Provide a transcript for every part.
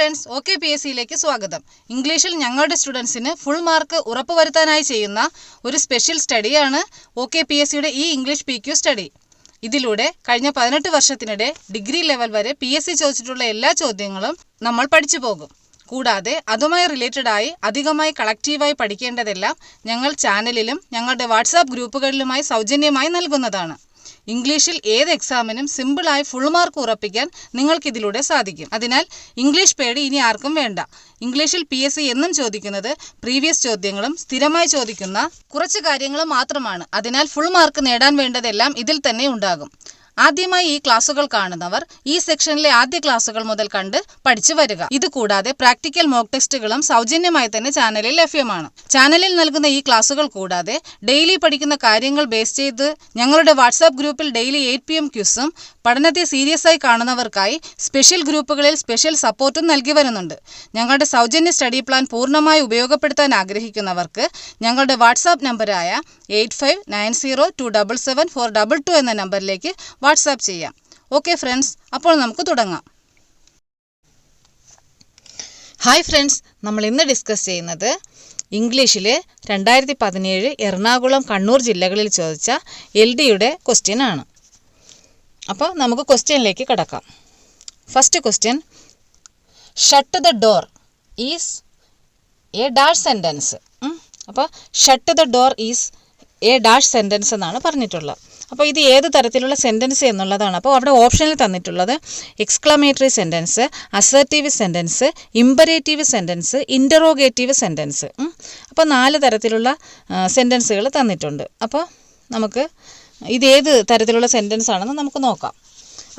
Friends, OKPSCയിലേക്ക് സ്വാഗതം. ഇംഗ്ലീഷിൽ ഞങ്ങളുടെ സ്റ്റുഡൻസിന് ഫുൾ മാർക്ക് ഉറപ്പുവരുത്താനായി ചെയ്യുന്ന ഒരു സ്പെഷ്യൽ സ്റ്റഡിയാണ് OKPSCയുടെ ഈ ഇംഗ്ലീഷ് PQ സ്റ്റഡി. ഇതിലൂടെ കഴിഞ്ഞ 18 വർഷത്തിനിടെ ഡിഗ്രി ലെവൽ വരെ PSC ചോദിച്ചിട്ടുള്ള എല്ലാ ചോദ്യങ്ങളും നമ്മൾ പഠിച്ചു പോകും. കൂടാതെ അതുമായി റിലേറ്റഡായി അധികമായി കളക്റ്റീവായി പഠിക്കേണ്ടതെല്ലാം ഞങ്ങൾ ചാനലിലും ഞങ്ങളുടെ വാട്സാപ്പ് ഗ്രൂപ്പുകളിലുമായി സൗജന്യമായി നൽകുന്നതാണ്. ഇംഗ്ലീഷിൽ ഏത് എക്സാമിനും സിമ്പിളായി ഫുൾ മാർക്ക് ഉറപ്പിക്കാൻ നിങ്ങൾക്കിതിലൂടെ സാധിക്കും. അതിനാൽ ഇംഗ്ലീഷ് പേടി ഇനി ആർക്കും വേണ്ട. ഇംഗ്ലീഷിൽ PSC എന്നും ചോദിക്കുന്നത് പ്രീവിയസ് ചോദ്യങ്ങളും സ്ഥിരമായി ചോദിക്കുന്ന കുറച്ച് കാര്യങ്ങളും മാത്രമാണ്. അതിനാൽ ഫുൾ മാർക്ക് നേടാൻ വേണ്ടതെല്ലാം ഇതിൽ തന്നെ ഉണ്ടാകും. ആദ്യമായി ഈ ക്ലാസുകൾ കാണുന്നവർ ഈ സെക്ഷനിലെ ആദ്യ ക്ലാസുകൾ മുതൽ കണ്ട് പഠിച്ചു വരിക. ഇതുകൂടാതെ പ്രാക്ടിക്കൽ മോക്ക് ടെസ്റ്റുകളും സൗജന്യമായി തന്നെ ചാനലിൽ ലഭ്യമാണ്. ചാനലിൽ നൽകുന്ന ഈ ക്ലാസുകൾ കൂടാതെ ഡെയിലി പഠിക്കുന്ന കാര്യങ്ങൾ ബേസ് ചെയ്ത് ഞങ്ങളുടെ വാട്സാപ്പ് ഗ്രൂപ്പിൽ ഡെയിലി 8 PM ക്വിസും പഠനത്തെ സീരിയസ് ആയി കാണുന്നവർക്കായി സ്പെഷ്യൽ ഗ്രൂപ്പുകളിൽ സ്പെഷ്യൽ സപ്പോർട്ടും നൽകി വരുന്നുണ്ട്. ഞങ്ങളുടെ സൗജന്യ സ്റ്റഡി പ്ലാൻ പൂർണ്ണമായി ഉപയോഗപ്പെടുത്താൻ ആഗ്രഹിക്കുന്നവർക്ക് ഞങ്ങളുടെ വാട്സാപ്പ് നമ്പറായ 8590277422 എന്ന നമ്പറിലേക്ക് വാട്സാപ്പ് ചെയ്യാം. ഓക്കെ ഫ്രണ്ട്സ്, അപ്പോൾ നമുക്ക് തുടങ്ങാം. ഹായ് ഫ്രണ്ട്സ്, നമ്മൾ ഇന്ന് ഡിസ്കസ് ചെയ്യുന്നത് ഇംഗ്ലീഷിൽ 2017 എറണാകുളം, കണ്ണൂർ ജില്ലകളിൽ ചോദിച്ച LDയുടെ ക്വസ്റ്റ്യൻ ആണ്. അപ്പോൾ നമുക്ക് ക്വസ്റ്റ്യനിലേക്ക് കടക്കാം. First question, shut the door is a dash sentence. അപ്പോൾ shut the door is a dash sentence എന്നാണ് പറഞ്ഞിട്ടുള്ളത്. അപ്പോൾ ഇത് ഏത് തരത്തിലുള്ള സെൻറ്റൻസ് എന്നുള്ളതാണ്. അപ്പോൾ അവിടെ ഓപ്ഷനിൽ തന്നിട്ടുള്ളത് exclamatory sentence, assertive sentence, imperative sentence, interrogative sentence. അപ്പോൾ 4 തരത്തിലുള്ള സെൻറ്റൻസുകൾ തന്നിട്ടുണ്ട്. അപ്പോൾ നമുക്ക് ഇതേത് തരത്തിലുള്ള സെൻറ്റൻസ് ആണെന്ന് നമുക്ക് നോക്കാം.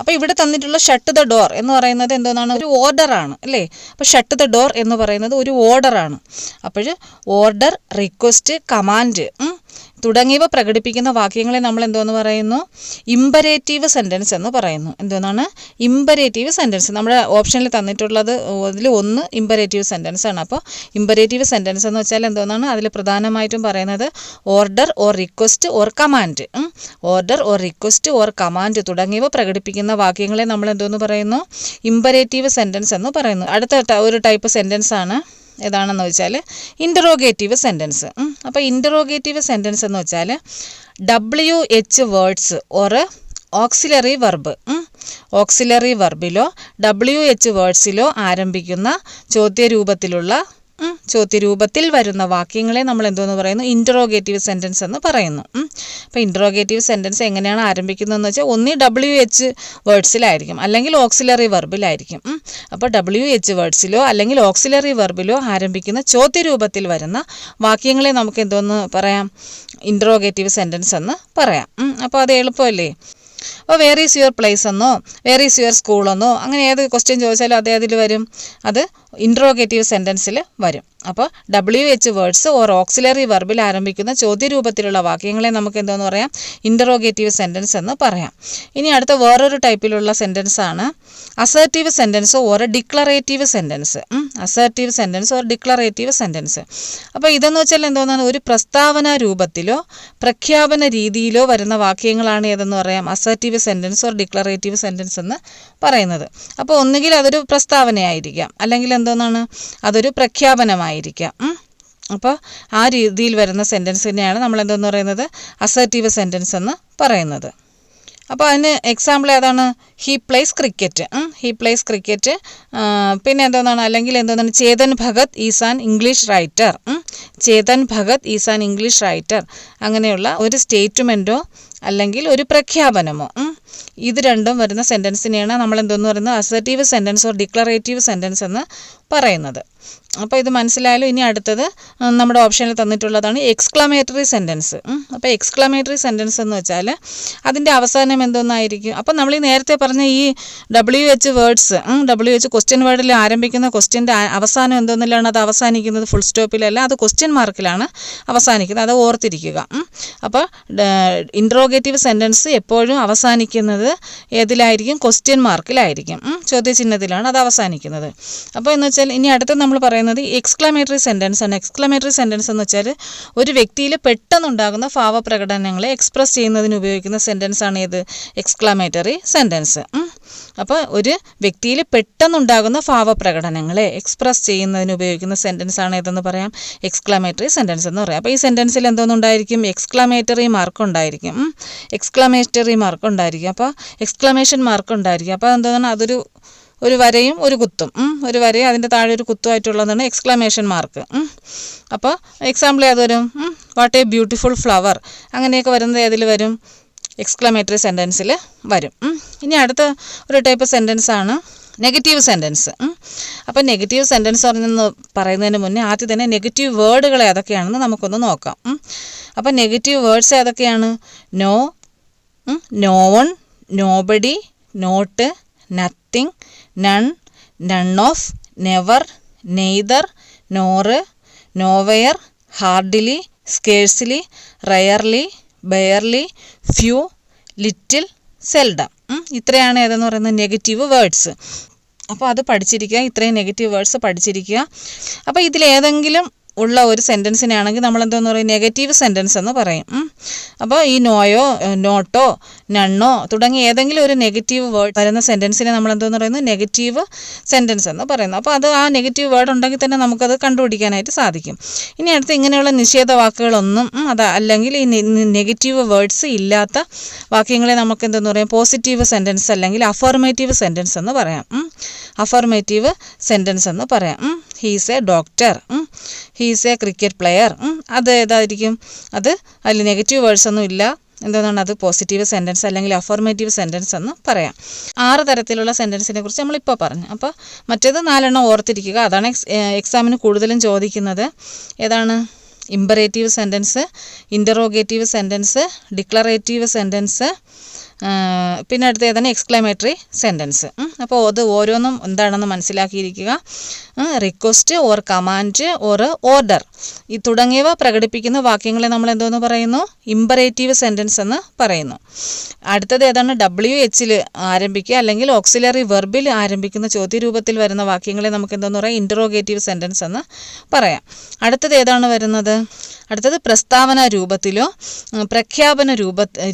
അപ്പോൾ ഇവിടെ തന്നിട്ടുള്ള ഷട്ട് ദ ഡോർ എന്ന് പറയുന്നത് എന്തോന്നാണ്? ഒരു ഓർഡറാണ് അല്ലേ? അപ്പോൾ ഷട്ട് ദ ഡോർ എന്ന് പറയുന്നത് ഒരു ഓർഡറാണ്. അപ്പോൾ ഓർഡർ, റിക്വസ്റ്റ്, കമാൻഡ് തുടങ്ങിയവ പ്രകടിപ്പിക്കുന്ന വാക്യങ്ങളെ നമ്മൾ എന്തോന്ന് പറയുന്നു? ഇമ്പരേറ്റീവ് സെൻറ്റൻസ് എന്ന് പറയുന്നു. എന്തോന്നാണ്? Imperative sentence. നമ്മുടെ ഓപ്ഷനിൽ തന്നിട്ടുള്ളത് അതിൽ ഒന്ന് ഇമ്പരേറ്റീവ് സെൻറ്റൻസ് ആണ്. അപ്പോൾ ഇമ്പരേറ്റീവ് സെൻറ്റൻസ് എന്ന് വെച്ചാൽ എന്തോന്നാണ്? അതിൽ പ്രധാനമായിട്ടും പറയുന്നത് order or request or command. Order or request or command തുടങ്ങിയവ പ്രകടിപ്പിക്കുന്ന വാക്യങ്ങളെ നമ്മൾ എന്തോന്ന് പറയുന്നു? ഇമ്പരേറ്റീവ് സെൻറ്റൻസ് എന്ന് പറയുന്നു. അടുത്ത ഒരു ടൈപ്പ് സെൻറ്റൻസ് ആണ് ഏതാണെന്ന് വെച്ചാൽ ഇൻ്ററോഗേറ്റീവ് സെൻറ്റൻസ്. അപ്പോൾ ഇൻ്ററോഗേറ്റീവ് സെൻറ്റൻസ് എന്ന് വെച്ചാൽ WH words or auxiliary verb. Auxiliary വെർബിലോ WH വേർഡ്സിലോ ആരംഭിക്കുന്ന ചോദ്യരൂപത്തിൽ വരുന്ന വാക്യങ്ങളെ നമ്മൾ എന്തോന്ന് പറയുന്നു? ഇൻ്ററോഗേറ്റീവ് സെൻറ്റൻസ് എന്ന് പറയുന്നു. അപ്പോൾ ഇൻ്ററോഗേറ്റീവ് സെൻറ്റൻസ് എങ്ങനെയാണ് ആരംഭിക്കുന്നതെന്ന് വെച്ചാൽ ഒന്നി WH വേർഡ്സിലായിരിക്കും അല്ലെങ്കിൽ ഓക്സിലറി വെർബിലായിരിക്കും. അപ്പോൾ WH വേർഡ്സിലോ അല്ലെങ്കിൽ ഓക്സിലറി വെർബിലോ ആരംഭിക്കുന്ന ചോദ്യരൂപത്തിൽ വരുന്ന വാക്യങ്ങളെ നമുക്ക് എന്തോന്ന് പറയാം? ഇൻ്ററോഗേറ്റീവ് സെൻറ്റൻസ് എന്ന് പറയാം. അപ്പോൾ അത് എളുപ്പമല്ലേ? അപ്പോൾ വേർ ഈസ് യുവർ പ്ലേസ് എന്നോ വേർ ഈസ് യുവർ സ്കൂൾ എന്നോ അങ്ങനെ ഏത് ക്വസ്റ്റ്യൻ ചോദിച്ചാലും അതേ അതിൽ വരും. അത് ഇൻ്ററോഗേറ്റീവ് സെൻറ്റൻസിൽ വരും. അപ്പോൾ WH വേർഡ്സ് ഓർ ഓക്സിലറി വെർബിൽ ആരംഭിക്കുന്ന ചോദ്യരൂപത്തിലുള്ള വാക്യങ്ങളെ നമുക്ക് എന്തോന്ന് പറയാം? ഇൻ്ററോഗേറ്റീവ് സെൻറ്റൻസ് എന്ന് പറയാം. ഇനി അടുത്ത വേറൊരു ടൈപ്പിലുള്ള സെൻറ്റൻസ് ആണ് assertive sentence or declarative sentence. Assertive sentence or declarative sentence. അപ്പോൾ ഇതെന്ന് വെച്ചാൽ എന്തോന്നാണ്? ഒരു പ്രസ്താവന രൂപത്തിലോ പ്രഖ്യാപന രീതിയിലോ വരുന്ന വാക്യങ്ങളാണ് ഏതെന്ന് പറയാം? Assertive sentence or declarative sentence എന്ന് പറയുന്നത്. അപ്പോൾ ഒന്നുകിൽ അതൊരു പ്രസ്താവനയായിരിക്കാം അല്ലെങ്കിൽ എന്തോന്നാണ്? അതൊരു പ്രഖ്യാപനമായിരിക്കാം. അപ്പോൾ ആ രീതിയിൽ വരുന്ന സെൻറ്റൻസിനെയാണ് നമ്മൾ എന്തെന്ന് പറയുന്നത്? അസർട്ടീവ് സെൻറ്റൻസ് എന്ന് പറയുന്നത്. അപ്പോൾ അതിന് എക്സാമ്പിൾ ഏതാണ്? He plays cricket. He plays cricket. പിന്നെ എന്തോന്നാണ്? അല്ലെങ്കിൽ എന്തോന്നാണ്? Chetan Bhagat is an English writer. Chetan Bhagat is an English writer. അങ്ങനെയുള്ള ഒരു സ്റ്റേറ്റ്മെൻറ്റോ അല്ലെങ്കിൽ ഒരു പ്രഖ്യാപനമോ ഇത് രണ്ടും വരുന്ന സെൻറ്റൻസിനെയാണ് നമ്മൾ എന്തോന്ന് പറയുന്നത്? Assertive sentence or declarative sentence എന്ന് പറയുന്നത്. അപ്പോൾ ഇത് മനസ്സിലായാലും ഇനി അടുത്തത് നമ്മുടെ ഓപ്ഷനിൽ തന്നിട്ടുള്ളതാണ് എക്സ്ക്ലമേറ്ററി സെൻറ്റൻസ്. അപ്പോൾ എക്സ്ക്ലമേറ്ററി സെൻറ്റൻസ് എന്ന് വെച്ചാൽ അതിൻ്റെ അവസാനം എന്തോന്നായിരിക്കും? അപ്പോൾ നമ്മൾ ഈ നേരത്തെ പറഞ്ഞ ഈ WH വേർഡ്സ് WH ക്വസ്റ്റ്യൻ വേർഡിൽ ആരംഭിക്കുന്ന ക്വസ്റ്റ്യൻ്റെ അവസാനം എന്തോന്നിലാണ്? അത് അവസാനിക്കുന്നത് ഫുൾ സ്റ്റോപ്പിലല്ല, അത് ക്വസ്റ്റ്യൻ മാർക്കിലാണ് അവസാനിക്കുന്നത്. അത് ഓർത്തിരിക്കുക. അപ്പോൾ ഇൻ്ററോഗേറ്റീവ് സെൻറ്റൻസ് എപ്പോഴും അവസാനിക്കുന്നത് ഏതിലായിരിക്കും? ക്വസ്റ്റ്യൻ മാർക്കിലായിരിക്കും. ചോദ്യചിഹ്നത്തിലാണ് അത് അവസാനിക്കുന്നത്. അപ്പോൾ എന്ന് വെച്ചാൽ അടുത്ത നമ്മൾ പറയുന്നത് എക്സ്ക്ലമേറ്ററി സെൻറ്റൻസ് ആണ്. എക്സ്ക്ലമേറ്ററി സെൻറ്റൻസ് എന്ന് വെച്ചാൽ ഒരു വ്യക്തിയിൽ പെട്ടെന്നുണ്ടാകുന്ന ഭാവപ്രകടനങ്ങളെ എക്സ്പ്രസ് ചെയ്യുന്നതിന് ഉപയോഗിക്കുന്ന സെൻറ്റൻസ് ആണ് ഏത്? Exclamatory sentence. അപ്പോൾ ഒരു വ്യക്തിയിൽ പെട്ടെന്നുണ്ടാകുന്ന ഭാവപ്രകടനങ്ങളെ എക്സ്പ്രസ് ചെയ്യുന്നതിന് ഉപയോഗിക്കുന്ന സെൻറ്റൻസ് ആണ് ഏതെന്ന് പറയാം? എക്സ്ക്ലമേറ്ററി സെൻറ്റൻസ് എന്ന് പറയാം. അപ്പോൾ ഈ സെൻറ്റൻസിൽ എന്തോന്നുണ്ടായിരിക്കും? എക്സ്ക്ലമേറ്ററി മാർക്ക് ഉണ്ടായിരിക്കും. എക്സ്ക്ലമേറ്ററി മാർക്ക് ഉണ്ടായിരിക്കും. അപ്പോൾ എക്സ്ക്ലമേഷൻ മാർക്ക് ഉണ്ടായിരിക്കും. അപ്പോൾ എന്താണ്? ഒരു വരയും ഒരു കുത്തും, ഒരു വരയും അതിൻ്റെ താഴെ ഒരു കുത്തുമായിട്ടുള്ളതാണ് എക്സ്ക്ലമേഷൻ മാർക്ക്. അപ്പോൾ എക്സാമ്പിൾ ഏത് വരും? വാട്ട് എ ബ്യൂട്ടിഫുൾ ഫ്ലവർ, അങ്ങനെയൊക്കെ വരുന്നത് ഏതിൽ വരും? എക്സ്ക്ലമേറ്ററി സെൻറ്റൻസിൽ വരും. ഇനി അടുത്ത ഒരു ടൈപ്പ് സെൻറ്റൻസ് ആണ് നെഗറ്റീവ് സെൻറ്റൻസ്. അപ്പോൾ നെഗറ്റീവ് സെൻറ്റൻസ് പറയുന്നതിന് മുന്നേ ആദ്യം തന്നെ നെഗറ്റീവ് വേർഡുകൾ ഏതൊക്കെയാണെന്ന് നമുക്കൊന്ന് നോക്കാം. അപ്പോൾ നെഗറ്റീവ് വേർഡ്സ് ഏതൊക്കെയാണ്? No, no one, nobody, not, nothing, none, none of, never, neither, nor, nowhere, hardly, scarcely, rarely, barely, few, little, seldom. ഇത്രയാണ് ഏതെന്ന് പറയുന്നത് നെഗറ്റീവ് വേർഡ്സ്. അപ്പോൾ അത് പഠിച്ചിരിക്കുക, ഇത്രയും നെഗറ്റീവ് വേർഡ്സ് പഠിച്ചിരിക്കുക. അപ്പോൾ ഇതിലേതെങ്കിലും ഉള്ള ഒരു സെൻറ്റൻസിനെ ആണെങ്കിൽ നമ്മൾ എന്തോന്ന് പറയും? നെഗറ്റീവ് സെൻറ്റൻസ് എന്ന് പറയും. അപ്പോൾ ഈ നോയോ, നോട്ടോ, നണ്ണോ തുടങ്ങി ഏതെങ്കിലും ഒരു നെഗറ്റീവ് വേർഡ് വരുന്ന സെൻറ്റൻസിനെ നമ്മൾ എന്തോന്ന് പറയുന്നത്? നെഗറ്റീവ് സെൻറ്റൻസ് എന്ന് പറയുന്നു. അപ്പോൾ അത് ആ നെഗറ്റീവ് വേർഡ് ഉണ്ടെങ്കിൽ തന്നെ നമുക്കത് കണ്ടുപിടിക്കാനായിട്ട് സാധിക്കും. ഇനി അടുത്ത് ഇങ്ങനെയുള്ള നിഷേധ വാക്കുകളൊന്നും അല്ലെങ്കിൽ ഈ നെഗറ്റീവ് വേർഡ്സ് ഇല്ലാത്ത വാക്യങ്ങളെ നമുക്ക് എന്തെന്ന് പറയാം? പോസിറ്റീവ് സെൻറ്റൻസ് അല്ലെങ്കിൽ അഫർമേറ്റീവ് സെൻറ്റൻസ് എന്ന് പറയാം. അഫർമേറ്റീവ് സെൻറ്റൻസ് എന്ന് പറയാം. He's A doctor, he's A cricket player. അത് ഏതായിരിക്കും? അത് അതിൽ നെഗറ്റീവ് വേർഡ്സ് ഒന്നും ഇല്ല. എന്താണ്? അത് പോസിറ്റീവ് സെൻറ്റൻസ് അല്ലെങ്കിൽ അഫർമേറ്റീവ് സെൻറ്റൻസ് എന്ന് പറയാം. 6 തരത്തിലുള്ള സെൻറ്റൻസിനെ കുറിച്ച് നമ്മളിപ്പോൾ പറഞ്ഞു. അപ്പോൾ മറ്റേത് 4 ഓർത്തിരിക്കുക. അതാണ് എക്സാമിന് കൂടുതലും ചോദിക്കുന്നത്. ഏതാണ്? Imperative sentence, interrogative sentence, declarative sentence, പിന്നെ അടുത്ത ഏതാണ്? Exclamatory sentence. അപ്പോൾ അത് ഓരോന്നും എന്താണെന്ന് മനസ്സിലാക്കിയിരിക്കുക. Request or command or order ഈ തുടങ്ങിയവ പ്രകടിപ്പിക്കുന്ന വാക്യങ്ങളെ നമ്മൾ എന്തോന്ന് പറയുന്നു? ഇമ്പറേറ്റീവ് സെൻറ്റൻസ് എന്ന് പറയുന്നു. അടുത്തത് ഏതാണ്? WH ആരംഭിക്കുക അല്ലെങ്കിൽ ഓക്സിലറി വെർബിൽ ആരംഭിക്കുന്ന ചോദ്യരൂപത്തിൽ വരുന്ന വാക്യങ്ങളെ നമുക്ക് എന്തോന്ന് പറയാം? ഇൻ്ററോഗേറ്റീവ് സെൻറ്റൻസ് എന്ന് പറയാം. അടുത്തത് ഏതാണ് വരുന്നത്? അടുത്തത് പ്രസ്താവന രൂപത്തിലോ പ്രഖ്യാപന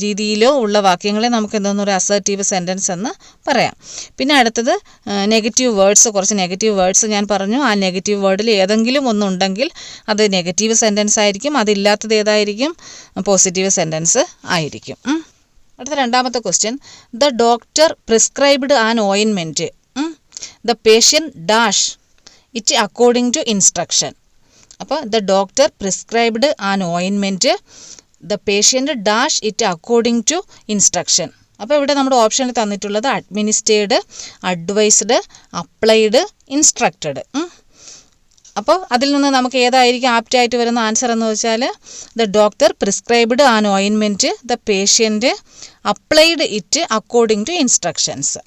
രീതിയിലോ ഉള്ള വാക്യങ്ങളെ നമുക്ക് എന്തോന്ന് പറയാം? അസർട്ടീവ് സെൻറ്റൻസ് എന്ന് പറയാം. പിന്നെ അടുത്തത് നെഗറ്റീവ് വേർഡ്സ്, കുറച്ച് നെഗറ്റീവ് വേർഡ്സ് ഞാൻ പറഞ്ഞു. ആ നെഗറ്റീവ് വേർഡിൽ ഏതെങ്കിലും ഒന്നുണ്ടെങ്കിൽ അത് നെഗറ്റീവ് സെൻറ്റൻസ് ആയിരിക്കും. അതില്ലാത്തത് ഏതായിരിക്കും? പോസിറ്റീവ് സെൻറ്റൻസ് ആയിരിക്കും. അടുത്ത രണ്ടാമത്തെ question, the doctor prescribed an ointment, the patient dash it according to instruction. അപ്പോൾ the doctor prescribed an ointment, the patient dash it according to instruction. അപ്പോൾ ഇവിടെ നമ്മുടെ ഓപ്ഷനിൽ തന്നിട്ടുള്ളത് അഡ്മിനിസ്ട്രേഡ്, അഡ്വൈസ്ഡ്, അപ്ലൈഡ്, ഇൻസ്ട്രക്റ്റഡ്. അപ്പോൾ അതിൽ നിന്ന് നമുക്ക് ഏതായിരിക്കും ആപ്റ്റായിട്ട് വരുന്ന ആൻസർ എന്ന് വെച്ചാൽ the doctor prescribed an ointment, the patient applied it according to instructions.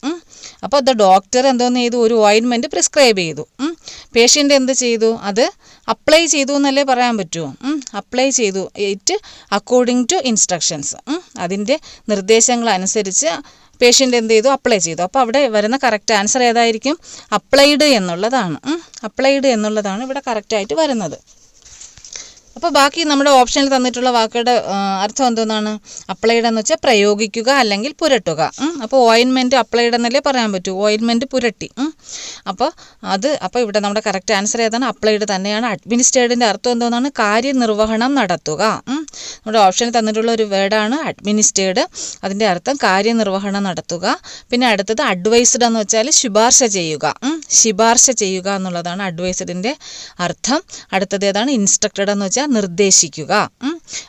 അപ്പോൾ ദ ഡോക്ടർ എന്തോന്ന് ചെയ്തു? ഒരു ഓയിൻമെൻറ്റ് പ്രിസ്ക്രൈബ് ചെയ്തു. പേഷ്യൻ്റ് എന്ത് ചെയ്തു? അത് അപ്ലൈ ചെയ്തു എന്നല്ലേ പറയാൻ പറ്റുമോ? അപ്ലൈ ചെയ്തു ഇറ്റ് അക്കോർഡിംഗ് ടു ഇൻസ്ട്രക്ഷൻസ്. അതിൻ്റെ നിർദ്ദേശങ്ങൾ അനുസരിച്ച് പേഷ്യൻ്റ് എന്ത് ചെയ്തു? അപ്ലൈ ചെയ്തു. അപ്പോൾ അവിടെ വരുന്ന കറക്റ്റ് ആൻസർ ഏതായിരിക്കും? അപ്ലൈഡ് എന്നുള്ളതാണ്. അപ്ലൈഡ് എന്നുള്ളതാണ് ഇവിടെ കറക്റ്റായിട്ട് വരുന്നത്. അപ്പോൾ ബാക്കി നമ്മുടെ ഓപ്ഷനിൽ തന്നിട്ടുള്ള വാക്കുകളുടെ അർത്ഥം എന്തോന്നാണ്? അപ്ലൈഡ് എന്ന് വെച്ചാൽ പ്രയോഗിക്കുക അല്ലെങ്കിൽ പുരട്ടുക. അപ്പോൾ ഓയിൻമെൻറ്റ് അപ്ലൈഡ് എന്നല്ലേ പറയാൻ പറ്റൂ? ഓയിൻമെൻറ്റ് പുരട്ടി. അപ്പോൾ ഇവിടെ നമ്മുടെ കറക്റ്റ് ആൻസർ ഏതാണ്? അപ്ലൈഡ് തന്നെയാണ്. അഡ്മിനിസ്ട്രേഡിൻ്റെ അർത്ഥം എന്തോന്നാണ്? കാര്യനിർവഹണം നടത്തുക. നമ്മുടെ ഓപ്ഷനിൽ തന്നിട്ടുള്ള ഒരു വേർഡാണ് അഡ്മിനിസ്ട്രേഡ്. അതിൻ്റെ അർത്ഥം കാര്യനിർവഹണം നടത്തുക. പിന്നെ അടുത്തത് അഡ്വൈസ്ഡ് എന്ന് വെച്ചാൽ ശുപാർശ ചെയ്യുക. ശുപാർശ ചെയ്യുക എന്നുള്ളതാണ് അഡ്വൈസ്ഡിൻ്റെ അർത്ഥം. അടുത്തത് ഏതാണ്? ഇൻസ്ട്രക്റ്റഡ് എന്ന് വെച്ചാൽ നിർദ്ദേശിക്കുക.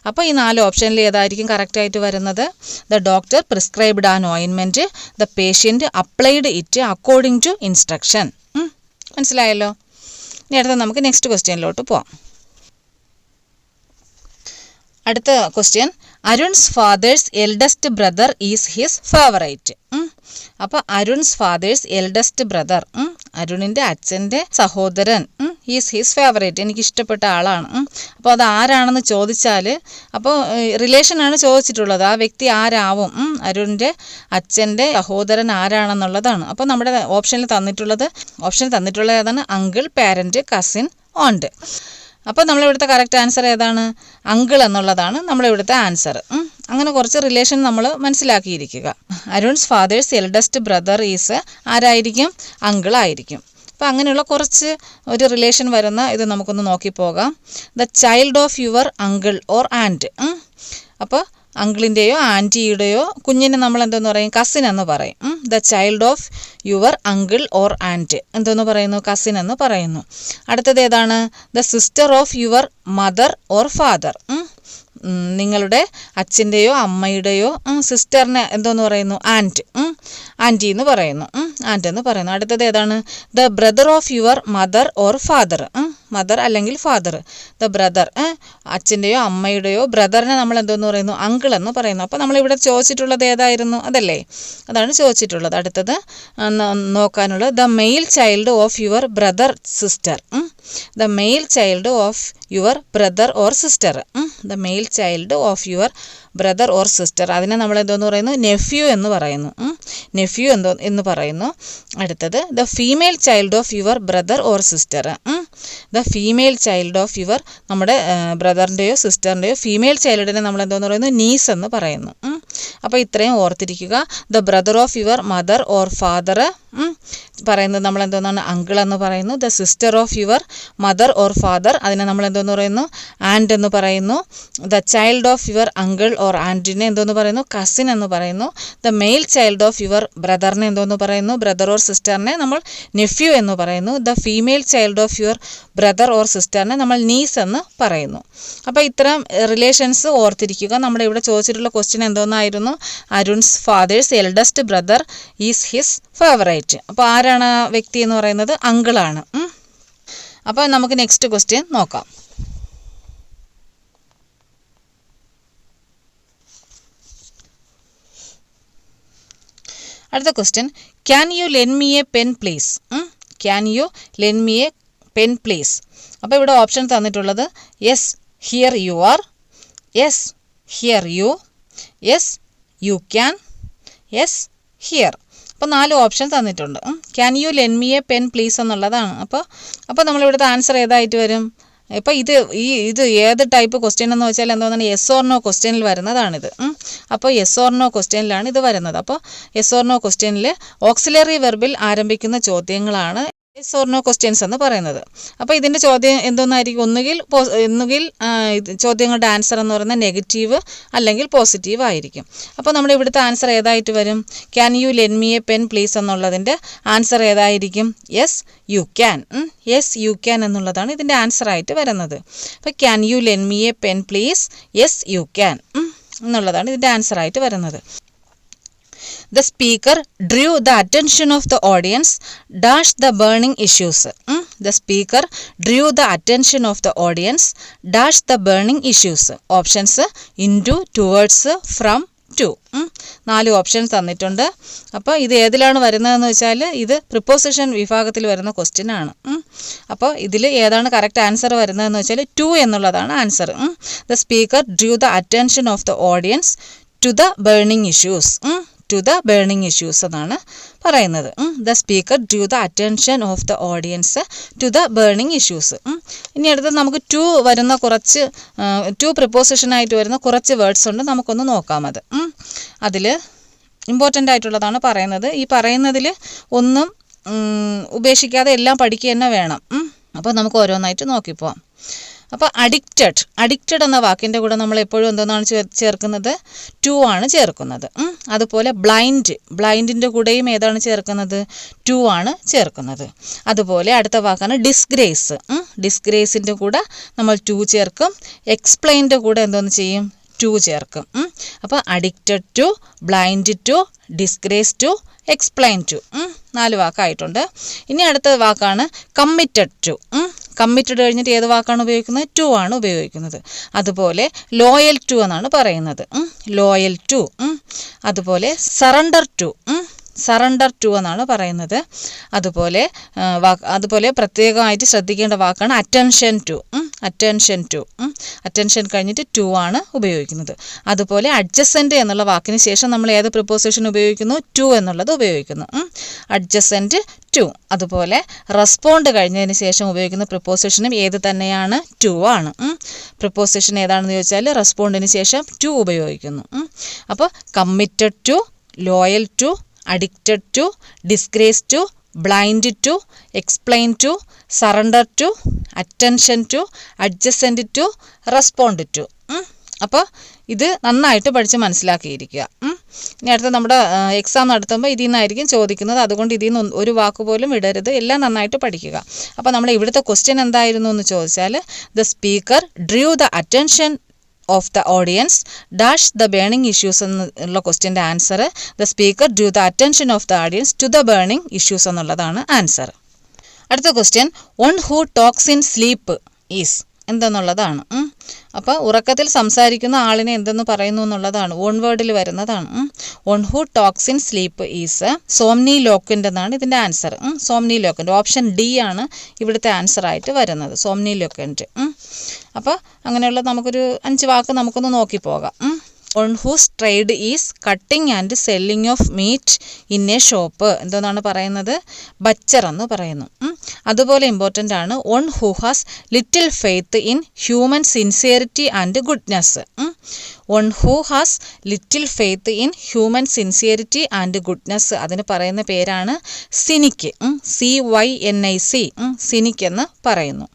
അപ്പോൾ ഈ 4 ഓപ്ഷനിൽ ഏതായിരിക്കും കറക്റ്റായിട്ട് വരുന്നത്? The doctor prescribed an ointment, the patient applied it according to instruction. മനസ്സിലായല്ലോ? ഇനി അടുത്ത നമുക്ക് നെക്സ്റ്റ് ക്വസ്റ്റ്യനിലോട്ട് പോവാം. അടുത്ത question, Arun's father's eldest brother is his favourite. അപ്പോൾ അരുൺസ് ഫാദേഴ്സ് എൽഡസ്റ്റ് ബ്രദർ അരുണിൻ്റെ അച്ഛൻ്റെ സഹോദരൻ ഈസ് ഹിസ് ഫേവറേറ്റ്, എനിക്ക് ഇഷ്ടപ്പെട്ട ആളാണ്. അപ്പോൾ അത് ആരാണെന്ന് ചോദിച്ചാൽ അപ്പോൾ റിലേഷനാണ് ചോദിച്ചിട്ടുള്ളത്, ആ വ്യക്തി ആരാവും? അരുണിൻ്റെ അച്ഛൻ്റെ സഹോദരൻ ആരാണെന്നുള്ളതാണ്. അപ്പോൾ നമ്മുടെ ഓപ്ഷനിൽ തന്നിട്ടുള്ളത് ഏതാണ്? Uncle, parent, cousin, aunt. അപ്പോൾ നമ്മളിവിടുത്തെ കറക്റ്റ് ആൻസർ ഏതാണ്? അങ്കിൾ എന്നുള്ളതാണ് നമ്മളിവിടുത്തെ ആൻസർ. അങ്ങനെ കുറച്ച് റിലേഷൻ നമ്മൾ മനസ്സിലാക്കിയിരിക്കുക. Arun's father's eldest brother is ആരായിരിക്കും? അങ്കിൾ ആയിരിക്കും. അപ്പോൾ അങ്ങനെയുള്ള കുറച്ച് ഒരു റിലേഷൻ വരുന്ന ഇത് നമുക്കൊന്ന് നോക്കിപ്പോകാം. The child of your uncle or aunt. അപ്പോൾ അങ്കിളിൻ്റെയോ ആൻറ്റിയുടെയോ കുഞ്ഞിനെ നമ്മൾ എന്തെന്ന് പറയും? കസിൻ എന്ന് പറയും. The child of your uncle or and എന്തെന്ന് പറയുന്നു? കസിൻ എന്ന് പറയുന്നു. അടുത്തത് ഏതാണ്? The sister of your mother or father. നിങ്ങളുടെ അച്ഛൻ്റെയോ അമ്മയുടെയോ സിസ്റ്ററിനെ എന്തോന്ന് പറയുന്നു? ആൻറ്റി എന്ന് പറയുന്നു. ആൻറ്റ് എന്ന് പറയുന്നു. അടുത്തത് ഏതാണ്? The brother of your mother or father. Mother അല്ലെങ്കിൽ ഫാദർ. ദ ബ്രദർ, അച്ഛൻ്റെയോ അമ്മയുടെയോ ബ്രദറിനെ നമ്മൾ എന്തോന്ന് പറയുന്നു? അങ്കിൾ എന്ന് പറയുന്നു. അപ്പോൾ നമ്മളിവിടെ ചോദിച്ചിട്ടുള്ളത് ഏതായിരുന്നു? അതല്ലേ, അതാണ് ചോദിച്ചിട്ടുള്ളത്. അടുത്തത് നോക്കാനുള്ളത് the male child of your brother sister. The male child of your brother or sister. The male child of your brother or sister, അതിനെ നമ്മൾ എന്തോന്ന് പറയുന്നു? നെഫ്യൂ എന്ന് പറയുന്നു. നെഫ്യൂ എന്ന് പറയുന്നു. അടുത്തത് the female child of your brother or sister. The female child of your, നമ്മുടെ ബ്രദറിൻ്റെയോ സിസ്റ്ററിൻ്റെയോ ഫീമെയിൽ ചൈൽഡിനെ നമ്മൾ എന്തോന്ന് പറയുന്നു? നീസ് എന്ന് പറയുന്നു. അപ്പോൾ ഇത്രയും ഓർത്തിരിക്കുക. The brother of your mother or father പറയുന്നത് നമ്മൾ എന്തോന്നാണ്? അങ്കിൾ എന്ന് പറയുന്നു. The sister of your mother or father, അതിനെ നമ്മൾ എന്തോന്ന് പറയുന്നു? ആൻറ്റ് എന്ന് പറയുന്നു. The child of your uncle or ആൻറ്റിനെ എന്തോന്ന് പറയുന്നു? കസിൻ എന്ന് പറയുന്നു. The male child of your ബ്രദറിനെ എന്തോന്ന് പറയുന്നു? ബ്രദർ ഓർ സിസ്റ്ററിനെ നമ്മൾ നെഫ്യൂ എന്ന് പറയുന്നു. The female child of your brother or സിസ്റ്ററിനെ നമ്മൾ നീസ് എന്ന് പറയുന്നു. അപ്പോൾ ഇത്തരം റിലേഷൻസ് ഓർത്തിരിക്കുക. നമ്മുടെ ഇവിടെ ചോദിച്ചിട്ടുള്ള ക്വസ്റ്റ്യൻ എന്തോന്നായിരുന്നു? Arun's father's eldest brother is his favourite. അപ്പോൾ ആരാണ് ആ വ്യക്തി എന്ന് പറയുന്നത്? അങ്കിളാണ്. അപ്പോൾ നമുക്ക് നെക്സ്റ്റ് ക്വസ്റ്റ്യൻ നോക്കാം. അടുത്ത question, can you lend me a pen please? Can you lend me a pen please. അപ്പോൾ ഇവിടെ ഓപ്ഷൻ തന്നിട്ടുള്ളത് yes here you are, yes here you, yes you can, yes here. അപ്പോൾ 4 ഓപ്ഷൻ തന്നിട്ടുണ്ട്. Can you lend me a pen please എന്നുള്ളതാണ്. അപ്പോൾ നമ്മളിവിടുത്തെ answer ഏതായിട്ട് വരും? ഇപ്പോൾ ഇത് ഏത് ടൈപ്പ് ക്വസ്റ്റ്യൻ എന്ന് വെച്ചാൽ എന്തോന്നാണ്? യെസ് ഓർ നോ ക്വസ്റ്റ്യനിൽ വരുന്നതാണിത്. അപ്പോൾ യെസ് ഓർ നോ ക്വസ്റ്റ്യനിലാണ് ഇത് വരുന്നത്. അപ്പോൾ യെസ് ഓർ നോ ക്വസ്റ്റ്യനിൽ ഓക്സിലറി വെർബിൽ ആരംഭിക്കുന്ന ചോദ്യങ്ങളാണ് യെസ് ഓർ നോ ക്വസ്റ്റ്യൻസ് എന്ന് പറയുന്നത്. അപ്പോൾ ഇതിൻ്റെ ചോദ്യം എന്തോന്നായിരിക്കും? ഒന്നുകിൽ ചോദ്യങ്ങളുടെ ആൻസർ എന്ന് പറയുന്നത് നെഗറ്റീവ് അല്ലെങ്കിൽ പോസിറ്റീവ് ആയിരിക്കും. അപ്പോൾ നമ്മുടെ ഇവിടുത്തെ ആൻസർ ഏതായിട്ട് വരും? Can you lend me a pen please എന്നുള്ളതിൻ്റെ ആൻസർ ഏതായിരിക്കും? Yes you can. Yes you can എന്നുള്ളതാണ് ഇതിൻ്റെ ആൻസർ ആയിട്ട് വരുന്നത്. അപ്പോൾ can you lend me a pen please, yes you can എന്നുള്ളതാണ് ഇതിൻ്റെ ആൻസർ ആയിട്ട് വരുന്നത്. The speaker drew the attention of the audience dash the burning issues. The speaker drew the attention of the audience dash the burning issues. Options into, towards, from, to. 4 option തന്നിട്ടുണ്ട്. അപ്പോൾ ഇത് ഏതിലാണ് വരുന്നതെന്ന് വെച്ചാൽ ഇത് preposition വിഭാഗത്തിൽ വരുന്ന question ആണ്. അപ്പോൾ ഇതിൽ ഏതാണ് കറക്റ്റ് ആൻസർ വരുന്നതെന്ന് വെച്ചാൽ ടു എന്നുള്ളതാണ് answer. The speaker drew the attention of the audience to the burning issues. To the burning issues എന്നാണ് പറയുന്നത്. The speaker drew the attention of the audience to the burning issues. ഇനി അടുത്തത് നമുക്ക് വരുന്ന കുറച്ച് പ്രിപ്പോസിഷനായിട്ട് വരുന്ന കുറച്ച് വേർഡ്സ് ഉണ്ട്, നമുക്കൊന്ന് നോക്കാം. അതിൽ ഇമ്പോർട്ടൻ്റ് ആയിട്ടുള്ളതാണ് പറയുന്നത്. ഈ പറയുന്നതിൽ ഒന്നും ഉപേക്ഷിക്കാതെ എല്ലാം പഠിക്കുക തന്നെ വേണം. അപ്പോൾ നമുക്ക് ഓരോന്നായിട്ട് നോക്കിപ്പോവാം. അപ്പോൾ അഡിക്റ്റഡ് എന്ന വാക്കിൻ്റെ കൂടെ നമ്മൾ എപ്പോഴും എന്തെന്നാണ് ചേർക്കുന്നത്? ടു ആണ് ചേർക്കുന്നത്. അതുപോലെ ബ്ലൈൻഡിൻ്റെ കൂടെയും ഏതാണ് ചേർക്കുന്നത്? ടു ആണ് ചേർക്കുന്നത്. അതുപോലെ അടുത്ത വാക്കാണ് ഡിസ്ഗ്രേസ്. ഡിസ്ഗ്രേസിൻ്റെ കൂടെ നമ്മൾ ടു ചേർക്കും. എക്സ്പ്ലെയിൻ്റെ കൂടെ എന്തോന്ന് ചെയ്യും? ടു ചേർക്കും. അപ്പോൾ addicted to, blind to, disgrace to, explain to 4 വാക്കായിട്ടുണ്ട്. ഇനി അടുത്ത വാക്കാണ് കമ്മിറ്റഡ് ടു. കമ്മിറ്റഡ് കഴിഞ്ഞിട്ട് ഏത് വാക്കാണ് ഉപയോഗിക്കുന്നത്? ടു ആണ് ഉപയോഗിക്കുന്നത്. അതുപോലെ ലോയൽ ടു എന്നാണ് പറയുന്നത്. Loyal to. അതുപോലെ സറണ്ടർ ടു. സറണ്ടർ ടു എന്നാണ് പറയുന്നത്. അതുപോലെ പ്രത്യേകമായിട്ട് ശ്രദ്ധിക്കേണ്ട വാക്കാണ് അറ്റൻഷൻ ടു. അറ്റൻഷൻ കഴിഞ്ഞിട്ട് ടു ആണ് ഉപയോഗിക്കുന്നത്. അതുപോലെ അഡ്ജസൻറ്റ് എന്നുള്ള വാക്കിന് ശേഷം നമ്മൾ ഏത് പ്രിപ്പോസിഷൻ ഉപയോഗിക്കുന്നു? ടു എന്നുള്ളത് ഉപയോഗിക്കുന്നു. Adjacent to. അതുപോലെ റെസ്പോണ്ട് കഴിഞ്ഞതിന് ശേഷം ഉപയോഗിക്കുന്ന പ്രിപ്പോസിഷനും ഏത് തന്നെയാണ്? ടു ആണ്. പ്രിപ്പോസിഷൻ ഏതാണെന്ന് ചോദിച്ചാൽ റെസ്പോണ്ടിന് ശേഷം ടു ഉപയോഗിക്കുന്നു. അപ്പോൾ committed to, loyal to, addicted to, disgrace to, blind to, explain to, surrender to, attention to, adjacent to, respond to. അപ്പോൾ ഇത് നന്നായിട്ട് പഠിച്ച് മനസ്സിലാക്കിയിരിക്കുക. ഇനി അടുത്ത നമ്മുടെ എക്സാം നടത്തുമ്പോൾ ഇതിൽ നിന്നായിരിക്കും ചോദിക്കുന്നത്. അതുകൊണ്ട് ഇതിൽ നിന്ന് ഒരു വാക്ക് പോലും ഇടരുത്. എല്ലാം നന്നായിട്ട് പഠിക്കുക. അപ്പോൾ നമ്മൾ ഇവിടുത്തെ ക്വസ്റ്റ്യൻ എന്തായിരുന്നു എന്ന് ചോദിച്ചാൽ, the speaker drew the attention of the audience dash the burning issues എന്നുള്ള ക്വസ്റ്റ്യൻ്റെ answer the speaker drew the attention of the audience to the burning issues എന്നുള്ളതാണ് ആൻസർ. അടുത്ത question, one who talks in sleep is എന്തെന്നുള്ളതാണ്. അപ്പോൾ ഉറക്കത്തിൽ സംസാരിക്കുന്ന ആളിനെ എന്തെന്ന് പറയുന്നു എന്നുള്ളതാണ്. വൺ വേർഡിൽ വരുന്നതാണ്. One who talks in sleep is somniloquent എന്നാണ് ഇതിൻ്റെ answer. Somniloquent. Option D ആണ് ഇവിടുത്തെ ആൻസർ ആയിട്ട് വരുന്നത്. സോംനി ലോക്വൻ്റ്. അപ്പോൾ അങ്ങനെയുള്ള നമുക്കൊരു 5 വാക്ക് നമുക്കൊന്ന് നോക്കിപ്പോകാം. One whose trade is cutting and selling of meat in a shop എന്തെന്നാണ് പറയുന്നത്? ബച്ചർ എന്ന് പറയുന്നു. അതുപോലെ ഇമ്പോർട്ടൻ്റ് ആണ് one who has little faith in human sincerity and goodness. One who has little faith in human sincerity and goodness അതിന് പറയുന്ന പേരാണ് സിനിക്ക്. CYNIC, സിനിക്ക് എന്ന് പറയുന്നു.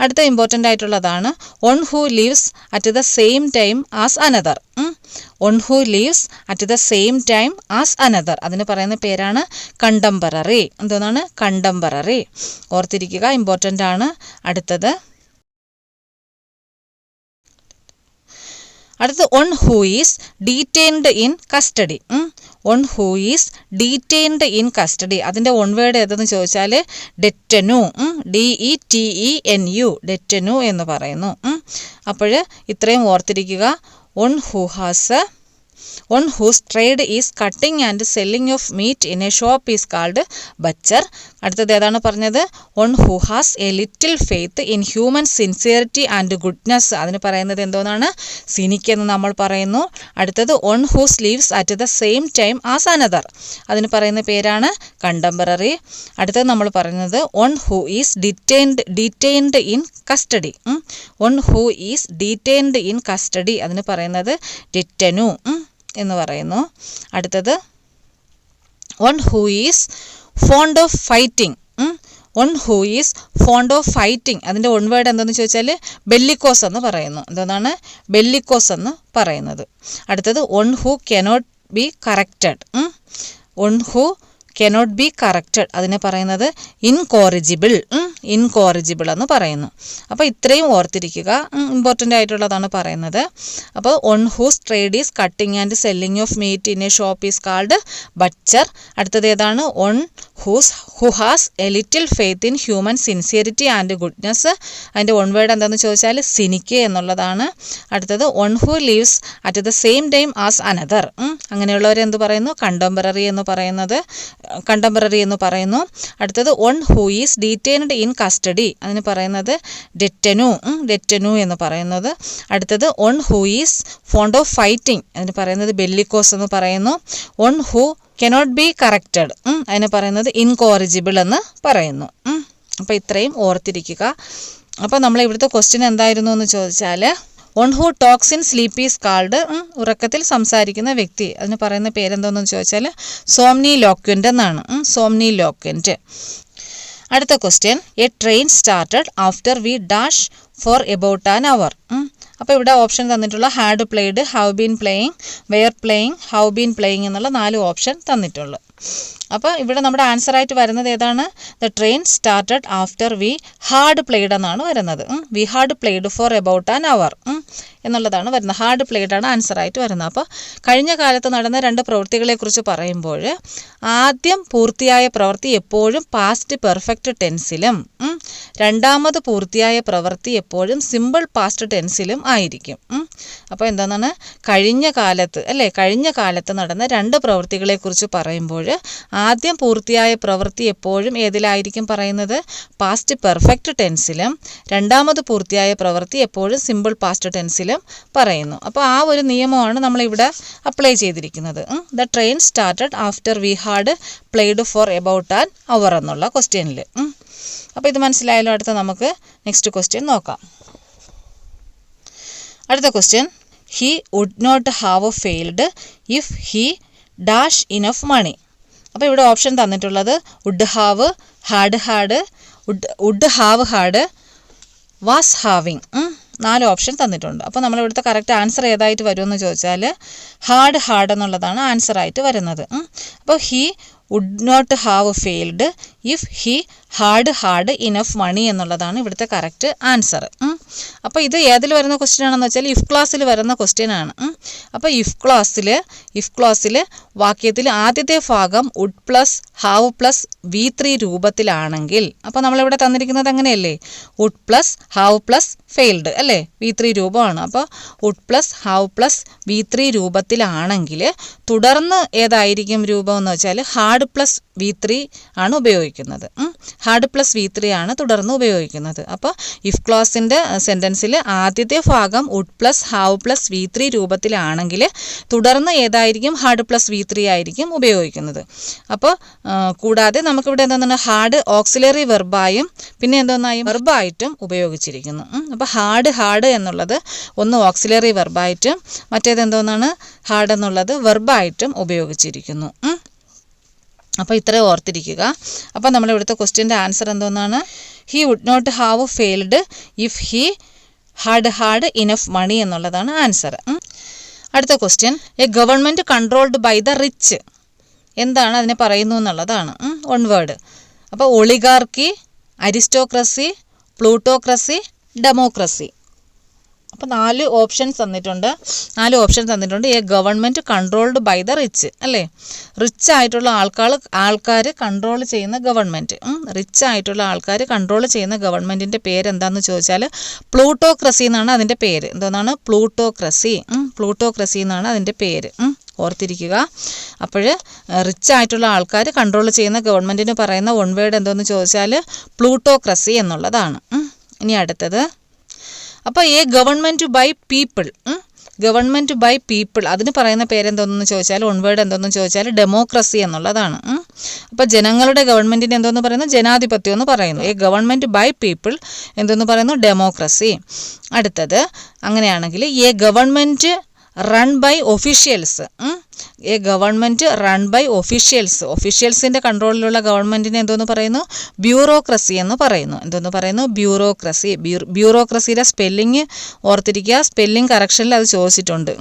അടുത്ത ഇമ്പോർട്ടൻ്റ് ആയിട്ടുള്ളതാണ് one who lives at the same time as another. One who leaves at the same time as another അതിന് പറയുന്ന പേരാണ് കണ്ടംപററി. എന്താണ്? കണ്ടംപററി. ഓർത്തിരിക്കുക, ഇമ്പോർട്ടൻ്റ് ആണ്. അടുത്തത് one who is detained in custody. One who is detained in custody അതിൻ്റെ one word ഏതെന്ന് ചോദിച്ചാൽ ഡെറ്റനു. DETENU, ഡെറ്റനു എന്ന് പറയുന്നു. അപ്പോൾ ഇത്രയും ഓർത്തിരിക്കുക. One whose trade is cutting and selling of meat in a shop is called butcher. അടുത്തത് ഏതാണ് പറഞ്ഞത്? One who has a little faith in human sincerity and goodness അതിന് പറയുന്നത് എന്തോന്നാണ്? സിനിക്ക് എന്ന് നമ്മൾ പറയുന്നു. അടുത്തത് one who lives at the same time as another അതിന് പറയുന്ന പേരാണ് കണ്ടംപററി. അടുത്തത് നമ്മൾ പറയുന്നത് one who is detained in custody. One who is detained in custody അതിന് പറയുന്നത് ഡിറ്റനു എന്ന് പറയുന്നു. അടുത്തത് one who is fond of fighting. One who is fond of fighting അതിൻ്റെ വൺ വേർഡ് എന്തെന്ന് ചോദിച്ചാൽ ബെല്ലിക്കോസ് എന്ന് പറയുന്നു. എന്താണ്? ബെല്ലിക്കോസ് എന്ന് പറയുന്നത്. അടുത്തത് one who cannot be corrected. One who cannot be corrected അതിനെ പറയുന്നത് ഇൻകോറിജിബിൾ. ഇൻകോറിജിബിൾ എന്ന് പറയുന്നു. അപ്പോൾ ഇത്രയും ഓർത്തിരിക്കുക, ഇമ്പോർട്ടൻ്റ് ആയിട്ടുള്ളതാണ് പറയുന്നത്. അപ്പോൾ one whose trade is cutting and selling of meat in a shop is called butcher. അടുത്തത് ഏതാണ്? One who has a little faith in human sincerity and goodness അതിൻ്റെ വൺ വേർഡ് എന്താണെന്ന് ചോദിച്ചാൽ സിനിക്ക് എന്നുള്ളതാണ്. അടുത്തത് one who lives at the same time as another അങ്ങനെയുള്ളവരെ എന്ത് പറയുന്നു? കണ്ടംപററി എന്ന് പറയുന്നു. അടുത്തത് one who is detained in custody അതിന് പറയുന്നത് ഡെറ്റനു എന്ന് പറയുന്നത്. അടുത്തത് one who is fond of fighting അതിന് പറയുന്നത് ബെല്ലിക്കോസ് എന്ന് പറയുന്നു. One who cannot be corrected അതിന് പറയുന്നത് ഇൻകോറിജിബിൾ എന്ന് പറയുന്നു. അപ്പോൾ ഇത്രയും ഓർത്തിരിക്കുക. അപ്പോൾ നമ്മൾ ഇവിടുത്തെ ക്വസ്റ്റ്യൻ എന്തായിരുന്നു എന്ന് ചോദിച്ചാൽ one who talks in sleep is called ഉറക്കത്തിൽ സംസാരിക്കുന്ന വ്യക്തി അതിന് പറയുന്ന പേരെന്തോന്നെന്ന് ചോദിച്ചാൽ സോംനി ലോക്വൻ്റ് എന്നാണ്. സോംനി ലോക്വൻ്റ്. അടുത്ത question, A train started after we dash four about an hour. അപ്പോൾ ഇവിടെ ഓപ്ഷൻ തന്നിട്ടുള്ള had played, have been playing, wear playing, have been playing എന്നുള്ള 4 ഓപ്ഷൻ തന്നിട്ടുള്ളൂ. അപ്പോൾ ഇവിടെ നമ്മുടെ ആൻസർ ആയിട്ട് വരുന്നത് ഏതാണ്? The train started after we had played എന്നാണ് വരുന്നത്. V had played four about an hour എന്നുള്ളതാണ് വരുന്നത്. ഹാഡ് പ്ലേഡ് ആണ് ആൻസർ ആയിട്ട് വരുന്നത്. അപ്പോൾ കഴിഞ്ഞ കാലത്ത് നടന്ന 2 പ്രവൃത്തികളെക്കുറിച്ച് പറയുമ്പോൾ ആദ്യം പൂർത്തിയായ പ്രവൃത്തി എപ്പോഴും പാസ്റ്റ് പെർഫെക്റ്റ് ടെൻസിലും രണ്ടാമത് പൂർത്തിയായ പ്രവൃത്തി എപ്പോഴും സിമ്പിൾ പാസ്റ്റ് ടെൻസിലും ആയിരിക്കും. അപ്പോൾ എന്താണ് കഴിഞ്ഞ കാലത്ത് അല്ലേ, കഴിഞ്ഞ കാലത്ത് നടന്ന രണ്ട് പ്രവൃത്തികളെക്കുറിച്ച് പറയുമ്പോൾ ആദ്യം പൂർത്തിയായ പ്രവൃത്തി എപ്പോഴും ഏതിലായിരിക്കും പറയുന്നത്? പാസ്റ്റ് പെർഫെക്റ്റ് ടെൻസിലും. രണ്ടാമത് പൂർത്തിയായ പ്രവൃത്തി എപ്പോഴും സിമ്പിൾ പാസ്റ്റ് ടെൻസിലും പറയുന്നു. അപ്പോൾ ആ ഒരു നിയമമാണ് നമ്മളിവിടെ അപ്ലൈ ചെയ്തിരിക്കുന്നത്. The train started after we had played four about an hour എന്നുള്ള ക്വസ്റ്റ്യനിൽ. അപ്പോൾ ഇത് മനസ്സിലായാലും അടുത്ത നമുക്ക് നെക്സ്റ്റ് ക്വസ്റ്റ്യൻ നോക്കാം. അടുത്ത question, he would not have failed if he dash enough money. അപ്പോൾ ഇവിടെ ഓപ്ഷൻ തന്നിട്ടുള്ളത് would have, had, would have had, was having. 4 option തന്നിട്ടുണ്ട്. അപ്പോൾ നമ്മളിവിടുത്തെ കറക്റ്റ് ആൻസർ ഏതായിട്ട് വരുമെന്ന് ചോദിച്ചാൽ ഹാഡ് എന്നുള്ളതാണ് ആൻസറായിട്ട് വരുന്നത്. അപ്പോൾ he would not have failed if he had enough money എന്നുള്ളതാണ് ഇവിടുത്തെ കറക്റ്റ് ആൻസർ. അപ്പോൾ ഇത് ഏതിൽ വരുന്ന ക്വസ്റ്റ്യൻ ആണെന്ന് വെച്ചാൽ ഇഫ് ക്ലാസ്സിൽ വരുന്ന ക്വസ്റ്റ്യൻ ആണ്. അപ്പോൾ ഇഫ് ക്ലാസ്സിൽ വാക്യത്തിൽ ആദ്യത്തെ ഭാഗം would plus have plus V3 രൂപത്തിലാണെങ്കിൽ, അപ്പോൾ നമ്മളിവിടെ തന്നിരിക്കുന്നത് അങ്ങനെയല്ലേ, would plus have plus failed അല്ലേ, V3 രൂപമാണ്. അപ്പോൾ would plus have plus V3 രൂപത്തിലാണെങ്കിൽ തുടർന്ന് ഏതായിരിക്കും രൂപം എന്ന് വെച്ചാൽ ഹാഡ് പ്ലസ് V3 ആണ് ഉപയോഗിക്കുന്നത്. ഹാഡ് പ്ലസ് V3 ആണ് തുടർന്ന് ഉപയോഗിക്കുന്നത്. അപ്പോൾ ഇഫ് ക്ലോസിൻ്റെ സെൻറ്റൻസിൽ ആദ്യത്തെ ഭാഗം would plus have plus V3 രൂപത്തിലാണെങ്കിൽ തുടർന്ന് ഏതായിരിക്കും ഹാഡ് പ്ലസ് V3 ആയിരിക്കും ഉപയോഗിക്കുന്നത്. അപ്പോൾ കൂടാതെ നമുക്കിവിടെ എന്താണ് ഹാഡ് ഓക്സിലറി വെർബായും പിന്നെ എന്തോന്നായും വെർബായിട്ടും ഉപയോഗിച്ചിരിക്കുന്നു. അപ്പോൾ ഹാഡ് എന്നുള്ളത് ഒന്ന് ഓക്സിലറി വെർബായിട്ടും മറ്റേത് എന്തോന്നാണ് ഹാഡ് എന്നുള്ളത് വെർബായിട്ടും ഉപയോഗിച്ചിരിക്കുന്നു. അപ്പോൾ ഇത്രയും ഓർത്തിരിക്കുക. അപ്പോൾ നമ്മളിവിടുത്തെ ക്വസ്റ്റ്യൻ്റെ ആൻസർ എന്തോന്നാണ്? He would not have failed if he had enough money എന്നുള്ളതാണ് ആൻസർ. അടുത്ത question, a government controlled by the rich. എന്താണ് അതിനെ പറയുന്നു എന്നുള്ളതാണ്. 1 വേർഡ്. അപ്പോൾ ഒളിഗാർക്കി, അരിസ്റ്റോക്രസി, പ്ലൂട്ടോക്രസി, ഡെമോക്രസി. അപ്പോൾ 4 ഓപ്ഷൻസ് തന്നിട്ടുണ്ട്. A government controlled by the rich അല്ലേ, റിച്ച് ആയിട്ടുള്ള ആൾക്കാർ കൺട്രോൾ ചെയ്യുന്ന ഗവൺമെൻറ്. റിച്ച് ആയിട്ടുള്ള ആൾക്കാർ കൺട്രോൾ ചെയ്യുന്ന ഗവൺമെൻറ്റിൻ്റെ പേര് എന്താണെന്ന് ചോദിച്ചാൽ പ്ലൂട്ടോക്രസി എന്നാണ് അതിൻ്റെ പേര്. എന്താണ് പ്ലൂട്ടോക്രസി എന്നാണ് അതിൻ്റെ പേര്. ഓർത്തിരിക്കുക. അപ്പോൾ റിച്ച് ആയിട്ടുള്ള ആൾക്കാർ കൺട്രോൾ ചെയ്യുന്ന ഗവൺമെൻറ്റിന് പറയുന്ന 1 വേർഡ് എന്തോന്ന് ചോദിച്ചാൽ പ്ലൂട്ടോക്രസി എന്നുള്ളതാണ്. ഇനി അടുത്തത്, അപ്പോൾ എ ഗവൺമെൻറ് ബൈ പീപ്പിൾ അതിന് പറയുന്ന പേരെന്തോന്ന് ചോദിച്ചാൽ 1 വേർഡ് എന്തോന്ന് ചോദിച്ചാൽ ഡെമോക്രസി എന്നുള്ളതാണ്. അപ്പോൾ ജനങ്ങളുടെ ഗവൺമെൻറ്റിന് എന്തോന്ന് പറയുന്നു? ജനാധിപത്യം എന്ന് പറയുന്നു. എ ഗവൺമെൻറ് ബൈ പീപ്പിൾ എന്തോന്ന് പറയുന്നു? ഡെമോക്രസി. അടുത്തത് അങ്ങനെയാണെങ്കിൽ a government run by officials. A government run by ഒഫീഷ്യൽസിൻ്റെ കൺട്രോളിലുള്ള ഗവൺമെൻറ്റിനെ എന്തോന്ന് പറയുന്നു? ബ്യൂറോക്രസി എന്ന് പറയുന്നു. എന്തോന്ന് പറയുന്നു? ബ്യൂറോക്രസി. ബ്യൂറോക്രസിയുടെ സ്പെല്ലിങ് ഓർത്തിരിക്കുക. സ്പെല്ലിംഗ് കറക്ഷനിൽ അത് ചോദിച്ചിട്ടുണ്ട്.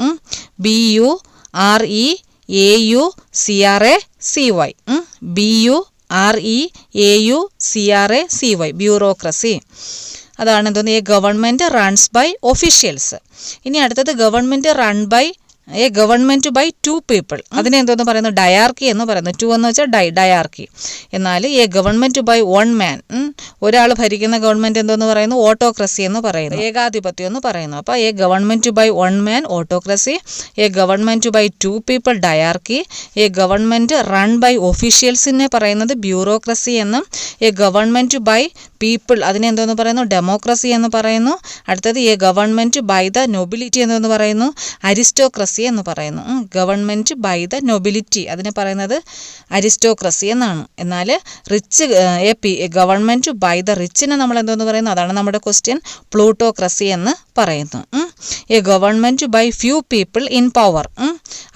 BUREAUCRACY. BUREAUCRACY bureaucracy. അതാണ് എന്തോന്ന്? A government runs by officials. ഇനി അടുത്തത് എ ഗവൺമെൻറ് ബൈ 2 പീപ്പിൾ. അതിനെ എന്തോന്ന് പറയുന്നു? ഡയാർക്കി എന്ന് പറയുന്നു. 2 എന്ന് വെച്ചാൽ ഡയാർക്കി. എന്നാൽ എ ഗവൺമെൻറ് ബൈ 1 മാൻ, ഒരാൾ ഭരിക്കുന്ന ഗവൺമെൻറ് എന്തോന്ന് പറയുന്നു? ഓട്ടോക്രസി എന്ന് പറയുന്നു, ഏകാധിപത്യം എന്ന് പറയുന്നു. അപ്പോൾ a government by 1 man autocracy, a government by 2 people diarchy, a government run by ഒഫീഷ്യൽസിനെ പറയുന്നത് ബ്യൂറോക്രസി എന്നും, എ ഗവൺമെൻറ് ബൈ പീപ്പിൾ അതിനെ എന്തോന്ന് പറയുന്നു? ഡെമോക്രസി എന്ന് പറയുന്നു. അടുത്തത് a government by the nobility എന്തോന്ന് പറയുന്നു? അരിസ്റ്റോക്രസി എന്ന് പറയുന്നു. ഗവൺമെൻറ് ബൈ ദ നൊബിലിറ്റി അതിനെ പറയുന്നത് അരിസ്റ്റോക്രസി എന്നാണ്. എന്നാൽ ഗവൺമെൻറ് ബൈ ദ റിച്ചിനെ നമ്മൾ എന്തോന്ന് പറയുന്നു? അതാണ് നമ്മുടെ ക്വസ്റ്റ്യൻ. പ്ലൂട്ടോക്രസി എന്ന് പറയുന്നു. A government by few people in power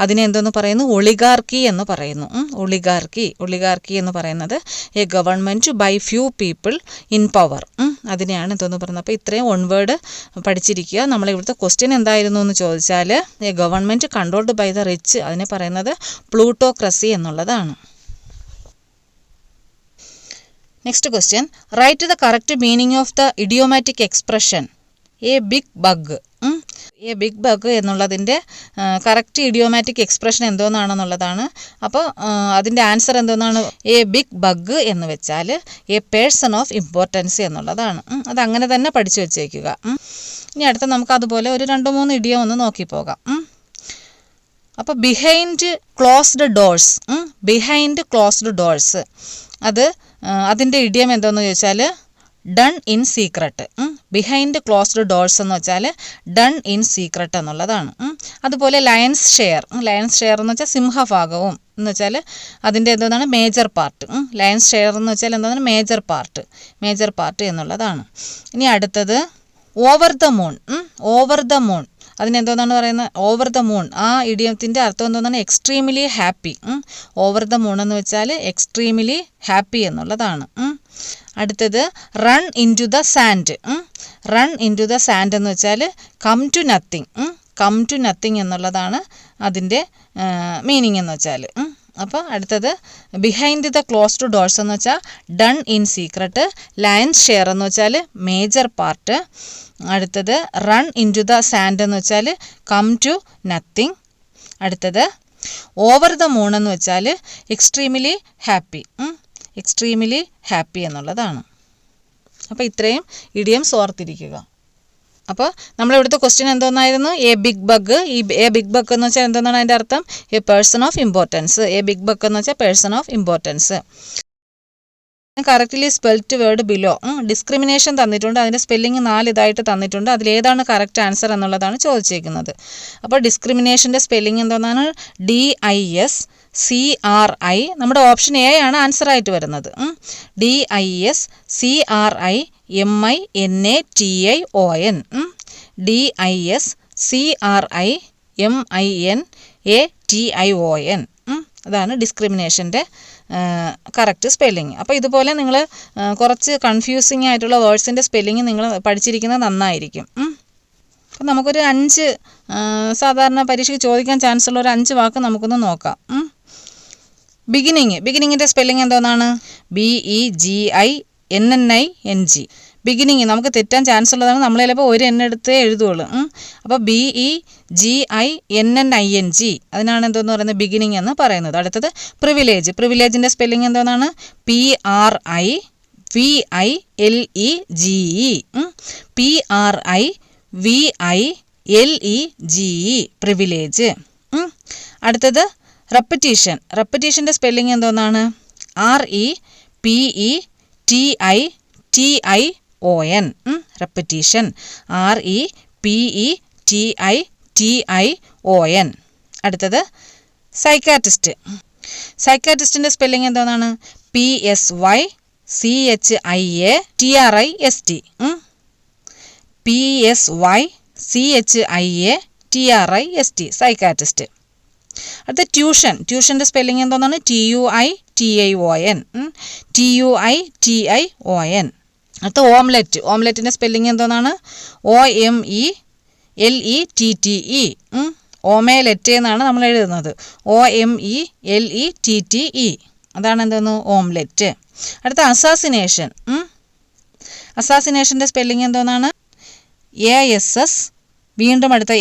അതിനെ എന്തോന്ന് പറയുന്നു? ഒളിഗാർക്കി എന്ന് പറയുന്നു. ഒളിഗാർക്കി എന്ന് പറയുന്നത് a government by few people in power അതിനെയാണ് എന്തോന്ന് പറയുന്നത്. അപ്പോൾ ഇത്രയും 1 വേർഡ് പഠിച്ചിരിക്കുക. നമ്മളിവിടുത്തെ ക്വസ്റ്റ്യൻ എന്തായിരുന്നു എന്ന് ചോദിച്ചാൽ a government controlled by the rich അതിനെ പറയുന്നത് പ്ലൂട്ടോക്രസി എന്നുള്ളതാണ്. Next question, right the correct meaning of the idiomatic expression a big bug. A big bug എന്നുള്ളതിൻ്റെ കറക്റ്റ് ഇഡിയോമാറ്റിക് എക്സ്പ്രഷൻ എന്തോന്നാണെന്നുള്ളതാണ്. അപ്പോൾ അതിൻ്റെ ആൻസർ എന്തോന്നാണ്? എ ബിഗ് ബഗ് എന്ന് വെച്ചാൽ എ പേഴ്സൺ ഓഫ് ഇമ്പോർട്ടൻസ് എന്നുള്ളതാണ്. അതങ്ങനെ തന്നെ പഠിച്ചു വച്ചേക്കുക. ഇനി അടുത്ത നമുക്ക് അതുപോലെ ഒരു 2-3 ഇഡിയം ഒന്ന് നോക്കി പോകാം. അപ്പോൾ behind closed doors, behind closed doors, അതിൻ്റെ ഇഡിയം എന്താണെന്ന് ചോദിച്ചാൽ done in secret. Behind closed doors എന്ന് വെച്ചാൽ ഡൺ ഇൻ സീക്രട്ട് എന്നുള്ളതാണ്. അതുപോലെ ലയൺസ് ഷെയർ, ലയൺസ് ഷെയർ എന്ന് വെച്ചാൽ സിംഹഭാഗവും എന്ന് വെച്ചാൽ അതിൻ്റെ എന്താണ് മേജർ പാർട്ട്. ലയൺസ് ഷെയർ എന്ന് വെച്ചാൽ എന്താണ് മേജർ പാർട്ട് എന്നുള്ളതാണ്. ഇനി അടുത്തത് over the moon, over the moon, അതിനെന്തോന്നാണ് പറയുന്നത്? Over the moon. ആ ഇഡിയത്തിൻ്റെ അർത്ഥം എന്തോന്നാണ്? Extremely happy. Over the moon എന്ന് വെച്ചാൽ എക്സ്ട്രീംലി ഹാപ്പി എന്നുള്ളതാണ്. അടുത്തത് run into the sand, run into the sand എന്ന് വെച്ചാൽ come to nothing, come to nothing എന്നുള്ളതാണ് അതിൻ്റെ മീനിങ് എന്ന് വെച്ചാൽ. അപ്പോൾ അടുത്തത് ബിഹൈൻഡ് ദ ക്ലോസ്ഡ് ഡോഴ്സ് എന്ന് വെച്ചാൽ done in secret, lion's share എന്ന് വെച്ചാൽ മേജർ പാർട്ട്. അടുത്തത് run into the sand എന്ന് വെച്ചാൽ കം ടു നത്തിങ്. അടുത്തത് ഓവർ ദ മൂൺ എന്ന് വെച്ചാൽ എക്സ്ട്രീംലി ഹാപ്പി, എക്സ്ട്രീംലി ഹാപ്പി എന്നുള്ളതാണ്. അപ്പോൾ ഇത്രയും ഇഡിയംസ് ഓർത്തിരിക്കുക. അപ്പോൾ നമ്മളിവിടുത്തെ ക്വസ്റ്റ്യൻ എന്തോന്നായിരുന്നു? A big bug. ഈ എ ബിഗ് ബഗ് എന്ന് വെച്ചാൽ എന്താണ് അതിൻ്റെ അർത്ഥം? A person of importance. A big bug എന്ന് വെച്ചാൽ person of importance. Correctly spelt word below. Discrimination തന്നിട്ടുണ്ട്, അതിൻ്റെ സ്പെല്ലിംഗ് 4 ഇതായിട്ട് തന്നിട്ടുണ്ട്. അതിലേതാണ് കറക്റ്റ് ആൻസർ എന്നുള്ളതാണ് ചോദിച്ചേക്കുന്നത്. അപ്പോൾ ഡിസ്ക്രിമിനേഷൻ്റെ സ്പെല്ലിംഗ് എന്തോന്നാണ്? DISCRI. നമ്മുടെ ഓപ്ഷൻ എ ആണ് ആൻസർ ആയിട്ട് വരുന്നത്. DISCRIMINATION, DISCRIMINATION. അതാണ് ഡിസ്ക്രിമിനേഷൻ്റെ കറക്റ്റ് സ്പെല്ലിങ്. അപ്പോൾ ഇതുപോലെ നിങ്ങൾ കുറച്ച് കൺഫ്യൂസിങ് ആയിട്ടുള്ള വേർഡ്സിൻ്റെ സ്പെല്ലിങ് നിങ്ങൾ പഠിച്ചിരിക്കുന്നത് നന്നായിരിക്കും. അപ്പോൾ നമുക്കൊരു 5 സാധാരണ പരീക്ഷയ്ക്ക് ചോദിക്കാൻ ചാൻസ് ഉള്ള ഒരു 5 വാക്ക് നമുക്കൊന്ന് നോക്കാം. ബിഗിനിങ്ങിൻ്റെ സ്പെല്ലിങ് എന്തോന്നാണ്? BEGINNING. ബിഗിനിങ് നമുക്ക് തെറ്റാൻ ചാൻസ് ഉള്ളതാണ്. നമ്മൾ ചിലപ്പോൾ ഒരു എണ്ണം എടുത്തേ എഴുതുള്ളൂ. അപ്പോൾ BEGINNING, അതിനാണ് എന്തോന്ന് പറയുന്നത്? ബിഗിനിങ് എന്ന് പറയുന്നത്. അടുത്തത് പ്രിവിലേജ്. പ്രിവിലേജിൻ്റെ സ്പെല്ലിംഗ് എന്തോന്നാണ്? PRIVILEGE, PRIVILEGE, privilege. അടുത്തത് റെപ്പറ്റീഷൻ. റെപ്പറ്റീഷൻ്റെ സ്പെല്ലിംഗ് എന്തോന്നാണ്? REPETITION, repetition. REPETITION. അടുത്തത് സൈക്കാട്രിസ്റ്റ്. സൈക്കാട്രിസ്റ്റിൻ്റെ സ്പെല്ലിംഗ് എന്തോന്നാണ്? PSYCHIATRIST, PSYCHIATRIST, psychiatrist. അടുത്ത ട്യൂഷൻ. ട്യൂഷൻ്റെ സ്പെല്ലിംഗ് എന്തോന്നാണ്? TUITION, TUITION. അടുത്ത ഓംലെറ്റ്. ഓംലെറ്റിൻ്റെ സ്പെല്ലിംഗ് എന്തോന്നാണ്? OMELETTE, ഓമേലെറ്റ് എന്നാണ് നമ്മൾ എഴുതുന്നത്. OMELETTE, അതാണ് എന്തോന്ന്? ഓംലെറ്റ്. അടുത്ത അസാസിനേഷൻ. അസാസിനേഷൻ്റെ സ്പെല്ലിംഗ് എന്തോന്നാണ്? ASS, വീണ്ടും അടുത്ത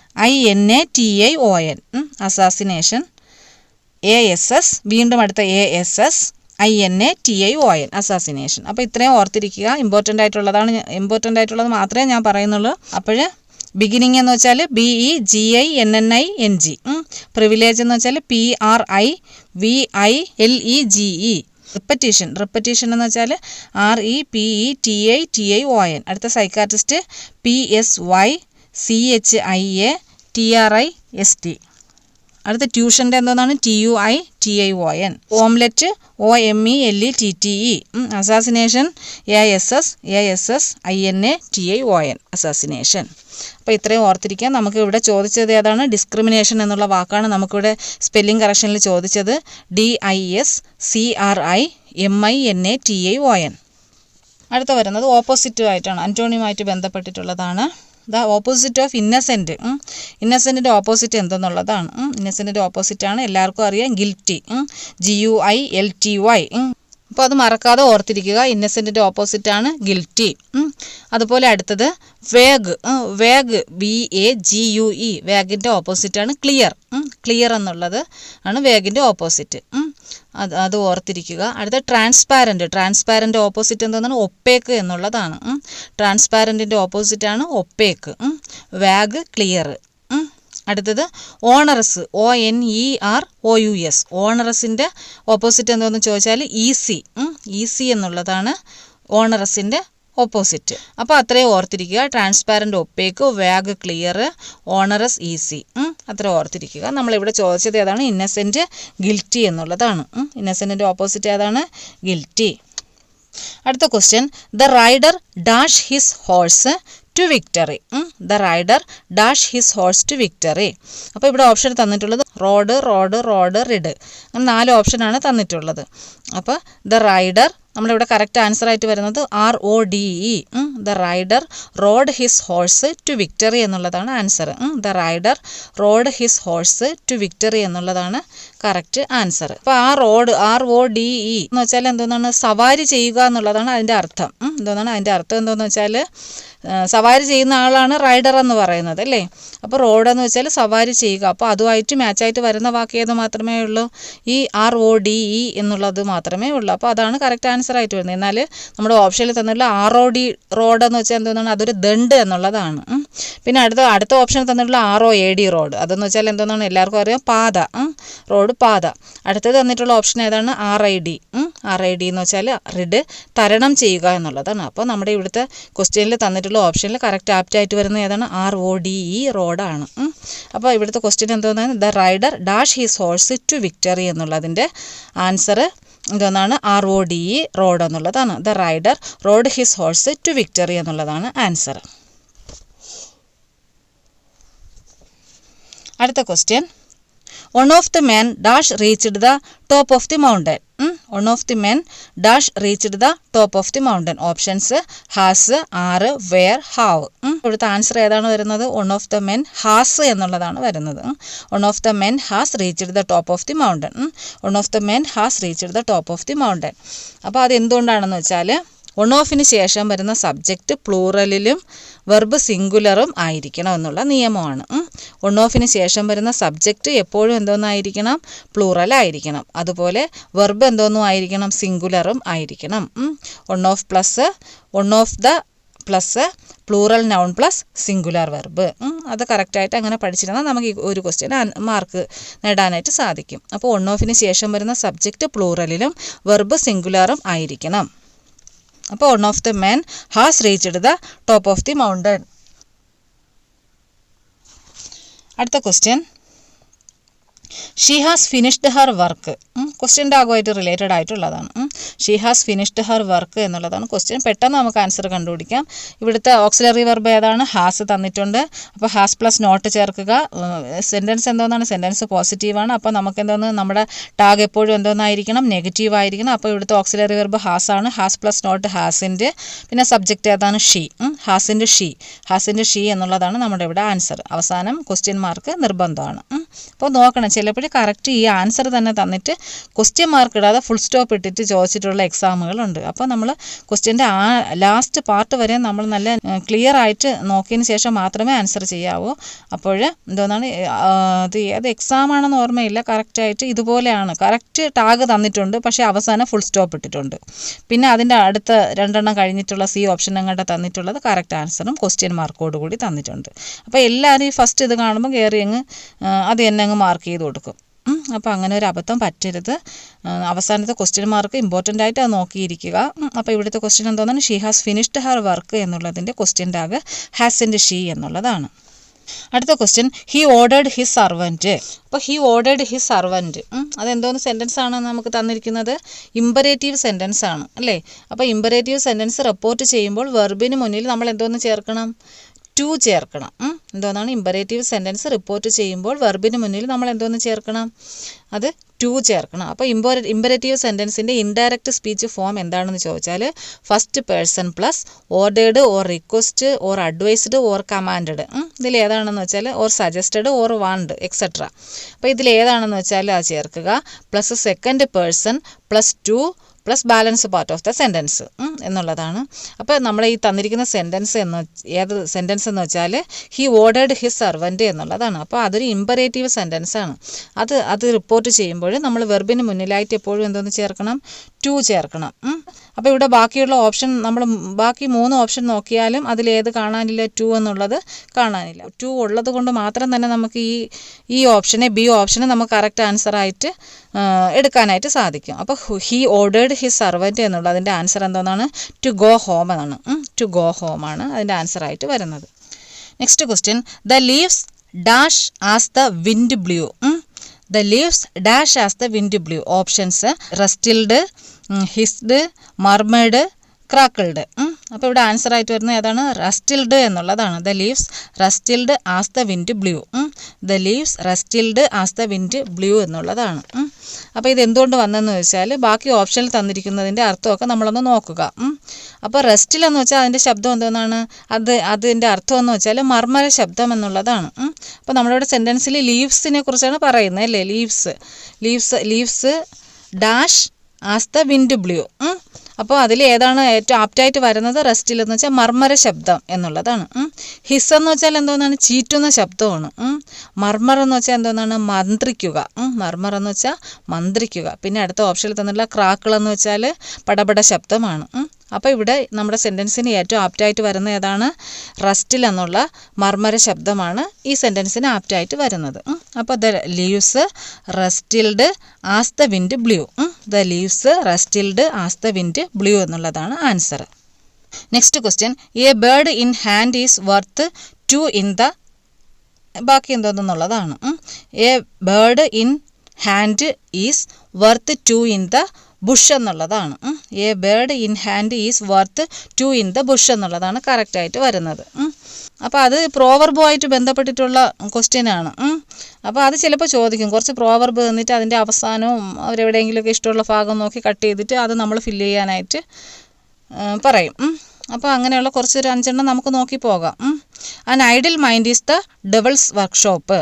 ASSINATION, അസാസിനേഷൻ. ASS, വീണ്ടും അടുത്ത ASSINATION, അസാസിനേഷൻ. അപ്പോൾ ഇത്രയും ഓർത്തിരിക്കുക. ഇമ്പോർട്ടൻ്റ് ആയിട്ടുള്ളത് മാത്രമേ ഞാൻ പറയുന്നുള്ളൂ. അപ്പോൾ ബിഗിനിങ് എന്ന് വെച്ചാൽ BEGINNING. പ്രിവിലേജ് എന്ന് വെച്ചാൽ PRIVILEGE. റിപ്പറ്റീഷൻ എന്ന് വെച്ചാൽ REPETITION. അടുത്ത സൈക്കാട്രിസ്റ്റ് PSYCHIATRIST. അടുത്ത ട്യൂഷൻ്റെ എന്തോന്നാണ്? TUITION. Omelette OMELETTE. Assassination ASSINATION, assassination. അപ്പോൾ ഇത്രയും ഓർത്തിരിക്കാം. നമുക്ക് ഇവിടെ ചോദിച്ചത് ഏതാണ്? ഡിസ്ക്രിമിനേഷൻ എന്നുള്ള വാക്കാണ് നമുക്കിവിടെ സ്പെല്ലിംഗ് കറക്ഷനിൽ ചോദിച്ചത്. DISCRIMINATION. അടുത്ത വരുന്നത് ഓപ്പോസിറ്റുമായിട്ടാണ്, അന്റോണിയുമായിട്ട് ബന്ധപ്പെട്ടിട്ടുള്ളതാണ്. The opposite of innocent. ഇന്നസെൻറ്റിൻ്റെ ഓപ്പോസിറ്റ് എന്തെന്നുള്ളതാണ്. ഇന്നസെൻറ്റിൻ്റെ ഓപ്പോസിറ്റാണ് എല്ലാവർക്കും അറിയാം, ഗിൽറ്റി. GUILTY. അപ്പോൾ അത് മറക്കാതെ ഓർത്തിരിക്കുക. ഇന്നസെൻറ്റിൻ്റെ ഓപ്പോസിറ്റാണ് ഗിൽറ്റി. അതുപോലെ അടുത്തത് വേഗ്. VAGUE. വേഗിൻ്റെ ഓപ്പോസിറ്റാണ് ക്ലിയർ. ക്ലിയർ എന്നുള്ളത് ആണ് വേഗിൻ്റെ ഓപ്പോസിറ്റ്. അത് ഓർത്തിരിക്കുക. അടുത്ത ട്രാൻസ്പാരൻ്റ് ഓപ്പോസിറ്റ് എന്താണ്? ഒപ്പേക്ക് എന്നുള്ളതാണ്. ട്രാൻസ്പാരൻറ്റിൻ്റെ ഓപ്പോസിറ്റാണ് ഒപ്പേക്ക്. Vague clear. അടുത്തത് ഓണറസ്, ONEROUS. ഓണറസിൻ്റെ ഓപ്പോസിറ്റ് എന്താണെന്ന് ചോദിച്ചാൽ ഈസി എന്നുള്ളതാണ് ഓണറസിൻ്റെ ഓപ്പോസിറ്റ്. അപ്പോൾ അത്രയും ഓർത്തിരിക്കുക. Transparent opaque, vague clear, onerous easy. അത്ര ഓർത്തിരിക്കുക. നമ്മളിവിടെ ചോദിച്ചത് ഏതാണ്? ഇന്നസെൻറ്റ് ഗിൽറ്റി എന്നുള്ളതാണ്. ഇന്നസെൻറ്റിൻ്റെ ഓപ്പോസിറ്റ് ഏതാണ്? ഗിൽറ്റി. അടുത്ത question, the rider dash his horse to victory. The rider dash his horse to victory. അപ്പോൾ ഇവിടെ ഓപ്ഷൻ തന്നിട്ടുള്ളത് റോഡ്, റിഡ്, അങ്ങനെ 4 ഓപ്ഷനാണ് തന്നിട്ടുള്ളത്. അപ്പോൾ ദ റൈഡർ, നമ്മളിവിടെ കറക്റ്റ് ആൻസർ ആയിട്ട് വരുന്നത് RODE. The rider rode his horse to victory എന്നുള്ളതാണ് answer. The rider rode his horse to victory എന്നുള്ളതാണ് കറക്റ്റ് ആൻസർ. അപ്പോൾ RODE എന്ന് വെച്ചാൽ എന്തോന്നാണ്? സവാരി ചെയ്യുക എന്നുള്ളതാണ് അതിൻ്റെ അർത്ഥം. അതിൻ്റെ അർത്ഥം എന്തോന്ന് വെച്ചാൽ സവാരി ചെയ്യുന്ന ആളാണ് റൈഡർ എന്ന് പറയുന്നത് അല്ലേ. അപ്പോൾ റോഡെന്ന് വെച്ചാൽ സവാരി ചെയ്യുക. അപ്പോൾ അതുമായിട്ട് മാച്ചായിട്ട് വരുന്ന വാക്ക് ഏത് മാത്രമേ ഉള്ളൂ? ഈ RODE എന്നുള്ളത് മാത്രമേ ഉള്ളൂ. അപ്പോൾ അതാണ് കറക്റ്റ് ആൻസർ ആയിട്ട് വരുന്നത്. എന്നാൽ നമ്മുടെ ഓപ്ഷനിൽ തന്നിട്ടുള്ള ROD റോഡ് എന്ന് വെച്ചാൽ എന്തോന്നാണ്? അതൊരു ദണ്ട് എന്നുള്ളതാണ്. പിന്നെ അടുത്ത ഓപ്ഷനിൽ തന്നിട്ടുള്ള ROAD റോഡ്, അതെന്ന് വെച്ചാൽ എന്തോന്നാണ്? എല്ലാവർക്കും അറിയാം, പാത. റോഡ്, പാത. അടുത്തത് തന്നിട്ടുള്ള ഓപ്ഷൻ ഏതാണ്? RID എന്ന് വെച്ചാൽ റിഡ്, തരണം ചെയ്യുക എന്നുള്ളതാണ്. അപ്പോൾ നമ്മുടെ ഇവിടുത്തെ ക്വസ്റ്റ്യനിൽ തന്നിട്ടുള്ള ഓപ്ഷനിൽ കറക്റ്റ് ആപ്റ്റായിട്ട് വരുന്ന ഏതാണ്? RODE റോഡാണ്. അപ്പോൾ ഇവിടുത്തെ ക്വസ്റ്റ്യൻ എന്തോന്നാണ്? The rider dash his horse to victory എന്നുള്ളതിൻ്റെ ആൻസർ എന്തോന്നാണ്? RODE റോഡ് എന്നുള്ളതാണ്. The rider rode his horse to victory എന്നുള്ളതാണ് ആൻസർ. അടുത്ത question, one of the men dash reached the top of the mountain. One of the men dash reached the top of the mountain. Options has, are, were, have. ഇവിടുത്തെ answer ഏതാണ് വരുന്നത്? one of the men has എന്നുള്ളതാണ് വരുന്നത്. one of the men has reached the top of the mountain. one of the men has reached the top of the mountain. അപ്പോൾ അത് എന്തുകൊണ്ടാണെന്ന് വെച്ചാൽ one ഓഫിന് ശേഷം വരുന്ന സബ്ജക്റ്റ് പ്ലൂറലിലും വെർബ് സിംഗുലറും ആയിരിക്കണം എന്നുള്ള നിയമമാണ്. വൺ ഓഫിന് ശേഷം വരുന്ന സബ്ജക്റ്റ് എപ്പോഴും എന്തോന്നായിരിക്കണം? പ്ലൂറലായിരിക്കണം. അതുപോലെ വെർബ് എന്തോന്നും ആയിരിക്കണം? സിംഗുലറും ആയിരിക്കണം. One of the plus plural noun plus singular verb. അത് കറക്റ്റായിട്ട് അങ്ങനെ പഠിച്ചിരുന്നാൽ നമുക്ക് ഈ ഒരു ക്വസ്റ്റ്യൻ മാർക്ക് നേടാനായിട്ട് സാധിക്കും. അപ്പോൾ വൺ ഓഫിന് ശേഷം വരുന്ന സബ്ജക്റ്റ് പ്ലൂറലിലും വെർബ് സിംഗുലറും ആയിരിക്കണം. അപ്പോൾ one of the men has reached the top of the mountain. അടുത്ത question, she has finished her work. ക്വസ്റ്റ്യൻ്റെ ആകുമായിട്ട് റിലേറ്റഡ് ആയിട്ടുള്ളതാണ്. She has finished her work എന്നുള്ളതാണ് ക്വസ്റ്റ്യൻ. പെട്ടെന്ന് നമുക്ക് ആൻസർ കണ്ടുപിടിക്കാം. ഇവിടുത്തെ ഓക്സിലറി വെർബ് ഏതാണ്? ഹാസ് തന്നിട്ടുണ്ട്. അപ്പോൾ ഹാസ് പ്ലസ് നോട്ട് ചേർക്കുക. സെൻറ്റൻസ് എന്തോന്നാണ്? സെൻറ്റൻസ് പോസിറ്റീവാണ്. അപ്പോൾ നമുക്ക് എന്തോന്ന്? നമ്മുടെ ടാഗ് എപ്പോഴും എന്തോന്നായിരിക്കണം? നെഗറ്റീവ് ആയിരിക്കണം. അപ്പോൾ ഇവിടുത്തെ ഓക്സിലറി വെർബ് ഹാസ് ആണ്. ഹാസ് പ്ലസ് നോട്ട് ഹാസിൻ്റെ. പിന്നെ സബ്ജക്റ്റ് ഏതാണ്? ഷീ. ഹാസിൻ്റെ ഷീ എന്നുള്ളതാണ് നമ്മുടെ ഇവിടെ ആൻസർ. അവസാനം ക്വസ്റ്റ്യൻ മാർക്ക് നിർബന്ധമാണ്. അപ്പോൾ നോക്കണം, ചിലപ്പോഴും കറക്റ്റ് ഈ ആൻസർ തന്നെ തന്നിട്ട് ക്വസ്റ്റ്യൻ മാർക്ക് ഇടാതെ ഫുൾ സ്റ്റോപ്പ് ഇട്ടിട്ട് ചോദിച്ചിട്ടുള്ള എക്സാമുകളുണ്ട്. അപ്പോൾ നമ്മൾ ക്വസ്റ്റ്യൻ്റെ ആ ലാസ്റ്റ് പാർട്ട് വരെ നമ്മൾ നല്ല ക്ലിയർ ആയിട്ട് നോക്കിയതിന് ശേഷം മാത്രമേ ആൻസർ ചെയ്യാവൂ. അപ്പോൾ എന്തോന്നാണ് അത് എക്സാമാണെന്ന് ഓർമ്മയില്ല. കറക്റ്റായിട്ട് ഇതുപോലെയാണ്, കറക്റ്റ് ടാഗ് തന്നിട്ടുണ്ട്, പക്ഷേ അവസാനം ഫുൾ സ്റ്റോപ്പ് ഇട്ടിട്ടുണ്ട്. പിന്നെ അതിൻ്റെ അടുത്ത 2 എണ്ണം കഴിഞ്ഞിട്ടുള്ള സി ഓപ്ഷൻ അങ്ങോട്ട് തന്നിട്ടുള്ളത് കറക്റ്റ് ആൻസറും ക്വസ്റ്റ്യൻ മാർക്കോട് കൂടി തന്നിട്ടുണ്ട്. അപ്പോൾ എല്ലാവരും ഈ ഫസ്റ്റ് ഇത് കാണുമ്പോൾ കയറി അത് എന്നെ അങ്ങ് മാർക്ക് ചെയ്ത് കൊടുക്കും. അപ്പോൾ അങ്ങനെ ഒരു അബദ്ധം പറ്റരുത്. അവസാനത്തെ ക്വസ്റ്റ്യൻ മാർക്ക് ഇമ്പോർട്ടൻ്റ് ആയിട്ട് അത് നോക്കിയിരിക്കുക. അപ്പോൾ ഇവിടുത്തെ ക്വസ്റ്റ്യൻ എന്തോന്നാണ്? She has finished her work എന്നുള്ളതിൻ്റെ ക്വസ്റ്റ്യൻ ടാഗ് ഹാസിൻ്റെ ഷീ എന്നുള്ളതാണ്. അടുത്ത question, he ordered his servant. അപ്പോൾ ഹി ഓർഡേർഡ് ഹിസ് സർവൻറ്റ് അതെന്തോന്ന് സെൻറ്റൻസ് ആണ് നമുക്ക് തന്നിരിക്കുന്നത്? ഇമ്പറേറ്റീവ് സെൻറ്റൻസ് ആണ് അല്ലേ. അപ്പോൾ ഇമ്പറേറ്റീവ് സെൻറ്റൻസ് റിപ്പോർട്ട് ചെയ്യുമ്പോൾ വെർബിന് മുന്നിൽ നമ്മൾ എന്തോന്ന് ചേർക്കണം? ടു ചേർക്കണം. എന്തോന്നാണ്? ഇമ്പറേറ്റീവ് സെൻറ്റൻസ് റിപ്പോർട്ട് ചെയ്യുമ്പോൾ വെർബിന് മുന്നിൽ നമ്മൾ എന്തോന്ന് ചേർക്കണം? അത് ടു ചേർക്കണം. അപ്പോൾ ഇമ്പറേറ്റീവ് സെൻറ്റൻസിൻ്റെ ഇൻഡയറക്റ്റ് സ്പീച്ച് ഫോം എന്താണെന്ന് ചോദിച്ചാൽ first person plus ordered or request or advised or commanded. ഇതിലേതാണെന്ന് വെച്ചാൽ or suggested or want etcetera. അപ്പോൾ ഇതിലേതാണെന്ന് വെച്ചാൽ അത് ചേർക്കുക. Plus second person plus to plus balance part of the sentence എന്നുള്ളതാണ്. അപ്പോൾ നമ്മൾ ഈ തന്നിരിക്കുന്ന സെൻറ്റൻസ് ഏത് സെൻറ്റൻസ് എന്ന് വെച്ചാൽ ഹി ഓർഡേർഡ് ഹിസ് സർവൻറ്റ് എന്നുള്ളതാണ്. അപ്പോൾ അതൊരു ഇമ്പറേറ്റീവ് സെൻറ്റൻസ് ആണ്. അത് റിപ്പോർട്ട് ചെയ്യുമ്പോൾ നമ്മൾ വെർബിന് മുന്നിലായിട്ട് എപ്പോഴും എന്തോന്ന് ചേർക്കണം, ടു ചേർക്കണം. അപ്പോൾ ഇവിടെ ബാക്കിയുള്ള ഓപ്ഷൻ നമ്മൾ ബാക്കി 3 ഓപ്ഷൻ നോക്കിയാലും അതിലേത് കാണാനില്ല, ടു എന്നുള്ളത് കാണാനില്ല. ടു ഉള്ളത് കൊണ്ട് മാത്രം തന്നെ നമുക്ക് ഈ ഓപ്ഷനെ ബി ഓപ്ഷനെ നമുക്ക് കറക്റ്റ് ആൻസറായിട്ട് എടുക്കാനായിട്ട് സാധിക്കും. അപ്പോൾ ഹി ഓർഡേർഡ് ഹിസ് സർവൻറ്റ് എന്നുള്ള അതിൻ്റെ ആൻസർ എന്താണ്, ടു ഗോ ഹോം എന്നാണ്. ടു ഗോ ഹോം ആണ് അതിൻ്റെ ആൻസറായിട്ട് വരുന്നത്. Next question, the leaves dash as the wind blew. The leaves dash as the wind blew. Options rustled, hissed, murmured, crackled. അപ്പോൾ ഇവിടെ ആൻസർ ആയിട്ട് വരുന്നത് ഏതാണ്, റസ്റ്റിൽഡ് എന്നുള്ളതാണ്. The leaves rustled as the wind blew. The leaves rustled as the wind blew എന്നുള്ളതാണ്. അപ്പോൾ ഇത് എന്തുകൊണ്ട് വന്നതെന്ന് വെച്ചാൽ ബാക്കി ഓപ്ഷനിൽ തന്നിരിക്കുന്നതിൻ്റെ അർത്ഥമൊക്കെ നമ്മളൊന്ന് നോക്കുക. അപ്പോൾ റെസ്റ്റിൽ എന്ന് വെച്ചാൽ അതിൻ്റെ ശബ്ദം എന്താണ്, അതിൻ്റെ അർത്ഥം എന്ന് വെച്ചാൽ മർമ്മര ശബ്ദം എന്നുള്ളതാണ്. അപ്പോൾ നമ്മളിവിടെ സെൻറ്റൻസിൽ ലീവ്സിനെ കുറിച്ചാണ് പറയുന്നത് അല്ലേ. Leaves dash as the wind blue. അപ്പോൾ അതിൽ ഏതാണ് ഏറ്റവും ആപ്റ്റായിട്ട് വരുന്നത്, റെസ്റ്റിൽ എന്ന് വെച്ചാൽ മർമ്മര ശബ്ദം എന്നുള്ളതാണ്. ഹിസ് എന്ന് വെച്ചാൽ എന്തോന്നാണ്, ചീറ്റുന്ന ശബ്ദമാണ്. മർമർ എന്ന് വെച്ചാൽ എന്തോന്നാണ്, മന്ത്രിക്കുക. മർമർ എന്ന് വെച്ചാൽ മന്ത്രിക്കുക. പിന്നെ അടുത്ത ഓപ്ഷനിൽ തന്നിട്ടുള്ള ക്രാക്കിൾ എന്ന് വെച്ചാൽ പടപട ശബ്ദമാണ്. അപ്പോൾ ഇവിടെ നമ്മുടെ സെൻറ്റൻസിന് ഏറ്റവും ആപ്റ്റായിട്ട് വരുന്ന ഏതാണ്, റസ്റ്റിൽ എന്നുള്ള മർമ്മര ശബ്ദമാണ് ഈ സെൻറ്റൻസിന് ആപ്റ്റായിട്ട് വരുന്നത്. അപ്പോൾ the leaves rustled as the wind blew. The leaves rustled as the wind blew എന്നുള്ളതാണ് answer. Next question, a bird in hand is worth 2 in the, ബാക്കി എന്തോന്നുള്ളതാണ്. A bird in hand is worth 2 in the bush എന്നുള്ളതാണ്. A bird in hand is worth 2 in the bush എന്നുള്ളതാണ് കറക്റ്റായിട്ട് വരുന്നത്. അപ്പോൾ അത് പ്രോവർബുമായിട്ട് ബന്ധപ്പെട്ടിട്ടുള്ള ക്വസ്റ്റ്യനാണ്. അപ്പോൾ അത് ചിലപ്പോൾ ചോദിക്കും, കുറച്ച് പ്രോവർബ് തന്നിട്ട് അതിൻ്റെ അവസാനവും അവരെവിടെയെങ്കിലുമൊക്കെ ഇഷ്ടമുള്ള ഭാഗം നോക്കി കട്ട് ചെയ്തിട്ട് അത് നമ്മൾ ഫില്ല് ചെയ്യാനായിട്ട് പറയും. അപ്പോൾ അങ്ങനെയുള്ള കുറച്ചൊരു 5 എണ്ണം നമുക്ക് നോക്കി പോകാം. An idle mind is the devils workshop.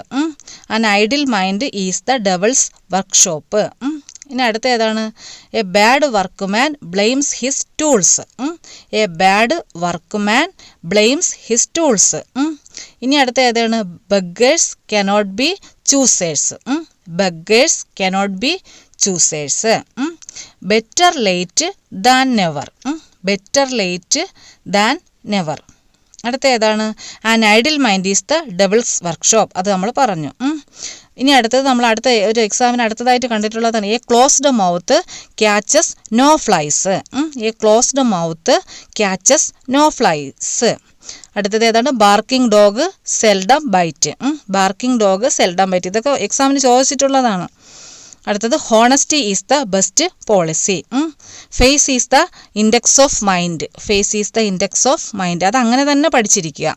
An idle mind is the devils workshop. ഇനി അടുത്ത ഏതാണ്, A bad workman blames his tools. A bad workman blames his tools. ഇനി അടുത്ത ഏതാണ്, beggars cannot be ചൂസേഴ്സ്. Beggars cannot be ചൂസേഴ്സ്. Better late than never. Better late than never. അടുത്ത ഏതാണ്, an idle mind is the devils workshop. അത് നമ്മൾ പറഞ്ഞു. ഇനി അടുത്തത് നമ്മൾ അടുത്ത ഒരു എക്സാമിന് അടുത്തതായിട്ട് കണ്ടിട്ടുള്ളതാണ്, a closed mouth catches no flies. A closed mouth catches no flies. അടുത്തത് ഏതാണ്, barking dog seldom bite. Barking dog seldom bite. ഇതൊക്കെ എക്സാമിന് ചോദിച്ചിട്ടുള്ളതാണ്. അടുത്തത് honesty is the best policy. Face is the index of mind. Face is the index of mind. അത് അങ്ങനെ തന്നെ പഠിച്ചിരിക്കുക.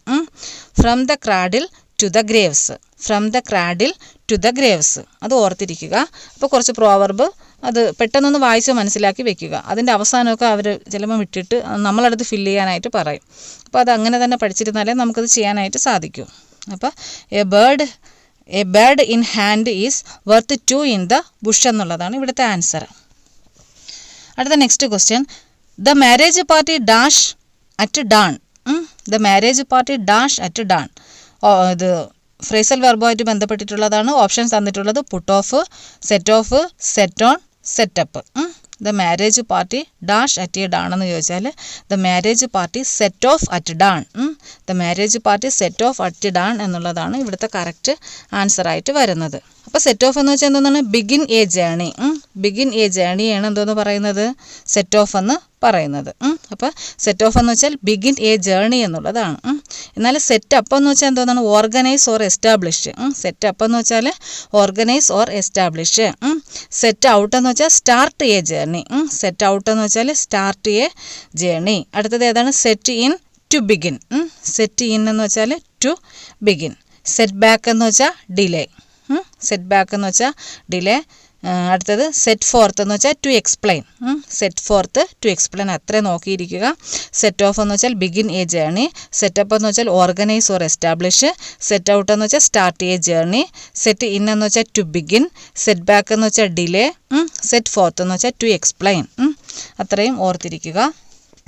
From the cradle to the graves. From the cradle to the graves. അത് ഓർത്തിരിക്കുക. അപ്പോൾ കുറച്ച് പ്രോവർബ് അത് പെട്ടെന്നൊന്ന് വായിച്ച് മനസ്സിലാക്കി വെക്കുക. അതിൻ്റെ അവസാനമൊക്കെ അവർ ചിലപ്പോൾ വിട്ടിട്ട് നമ്മളടുത്ത് ഫില്ല് ചെയ്യാനായിട്ട് പറയും. അപ്പോൾ അത് അങ്ങനെ തന്നെ പഠിച്ചിരുന്നാലേ നമുക്കത് ചെയ്യാനായിട്ട് സാധിക്കൂ. അപ്പോൾ A bird in hand is worth 2 in the bush എന്നുള്ളതാണ് ഇവിടുത്തെ ആൻസർ. അടുത്ത next question, the marriage party dash at dawn. The marriage party dash at damn. ഇത് ഫ്രേസൽ വെർബുമായിട്ട് ബന്ധപ്പെട്ടിട്ടുള്ളതാണ്. ഓപ്ഷൻസ് തന്നിട്ടുള്ളത് put off, set of, set on, setup. The marriage party dash at damn എന്ന് ചോദിച്ചാൽ the marriage party set off at dawn. The marriage party set off at damn എന്നുള്ളതാണ് ഇവിടുത്തെ correct ആൻസറായിട്ട് വരുന്നത്. അപ്പോൾ set of എന്ന് വെച്ചാൽ എന്താണ്, begin a journey. Begin a ജേണിയാണ് എന്തോന്ന് പറയുന്നത്, സെറ്റ് ഓഫ് എന്ന് പറയുന്നത്. അപ്പോൾ സെറ്റ് ഓഫ് എന്ന് വെച്ചാൽ ബിഗിൻ എ ജേണി എന്നുള്ളതാണ്. എന്നാൽ സെറ്റ് അപ്പ് എന്ന് വെച്ചാൽ എന്തോന്നാണ്, organise or establish. Set up എന്ന് വെച്ചാൽ organise or establish. Set out എന്ന് വെച്ചാൽ start a journey. Set out എന്ന് വെച്ചാൽ സ്റ്റാർട്ട് എ ജേണി. അടുത്തത് ഏതാണ്, set in to begin. Set in എന്ന് വെച്ചാൽ ടു ബിഗിൻ. സെറ്റ് ബാക്ക് എന്ന് വെച്ചാൽ ഡിലേ. സെറ്റ് ബാക്ക് എന്ന് വെച്ചാൽ ഡിലേ. അടുത്തത് സെറ്റ് ഫോർത്ത് എന്ന് വെച്ചാൽ to explain. Set forth to explain അത്രയും നോക്കിയിരിക്കുക. സെറ്റ് ഓഫ് എന്ന് വെച്ചാൽ ബിഗിൻ എ ജേർണി. സെറ്റപ്പ് എന്ന് വെച്ചാൽ organise or establish. Set out എന്ന് വെച്ചാൽ start A journey. Set in എന്ന് വെച്ചാൽ ടു ബിഗിൻ. സെറ്റ് ബാക്ക് എന്ന് വെച്ചാൽ ഡിലേ. സെറ്റ് ഫോർത്ത് എന്ന് വെച്ചാൽ ടു എക്സ്പ്ലെയിൻ. അത്രയും ഓർത്തിരിക്കുക.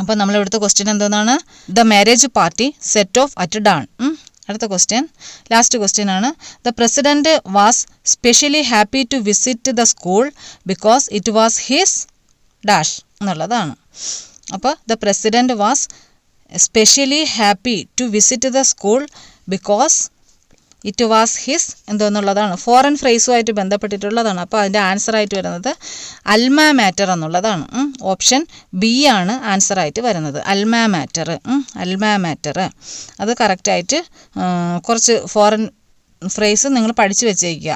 അപ്പോൾ നമ്മളിവിടുത്തെ ക്വസ്റ്റ്യൻ എന്തോന്നാണ്? The marriage party set off at dawn. അടുത്ത ക്വസ്റ്റ്യൻ, ലാസ്റ്റ് ക്വസ്റ്റ്യൻ ആണ്. The president was specially happy to visit the school because it was his dash എന്നുള്ളതാണ്. അപ്പോൾ the president was specially happy to visit the school because it was his എന്നുള്ളതാണ്. Foreign ഫ്രേസുമായിട്ട് ബന്ധപ്പെട്ടിട്ടുള്ളതാണ്. അപ്പോൾ അതിൻ്റെ ആൻസറായിട്ട് വരുന്നത് അൽമാ മാറ്റർ എന്നുള്ളതാണ്. ഓപ്ഷൻ ബി ആണ് ആൻസറായിട്ട് വരുന്നത്. Alma matter. അൽമാ മാറ്റർ അത് കറക്റ്റായിട്ട് കുറച്ച് ഫോറിൻ ഫ്രേസ് നിങ്ങൾ പഠിച്ചു വെച്ചേക്കുക.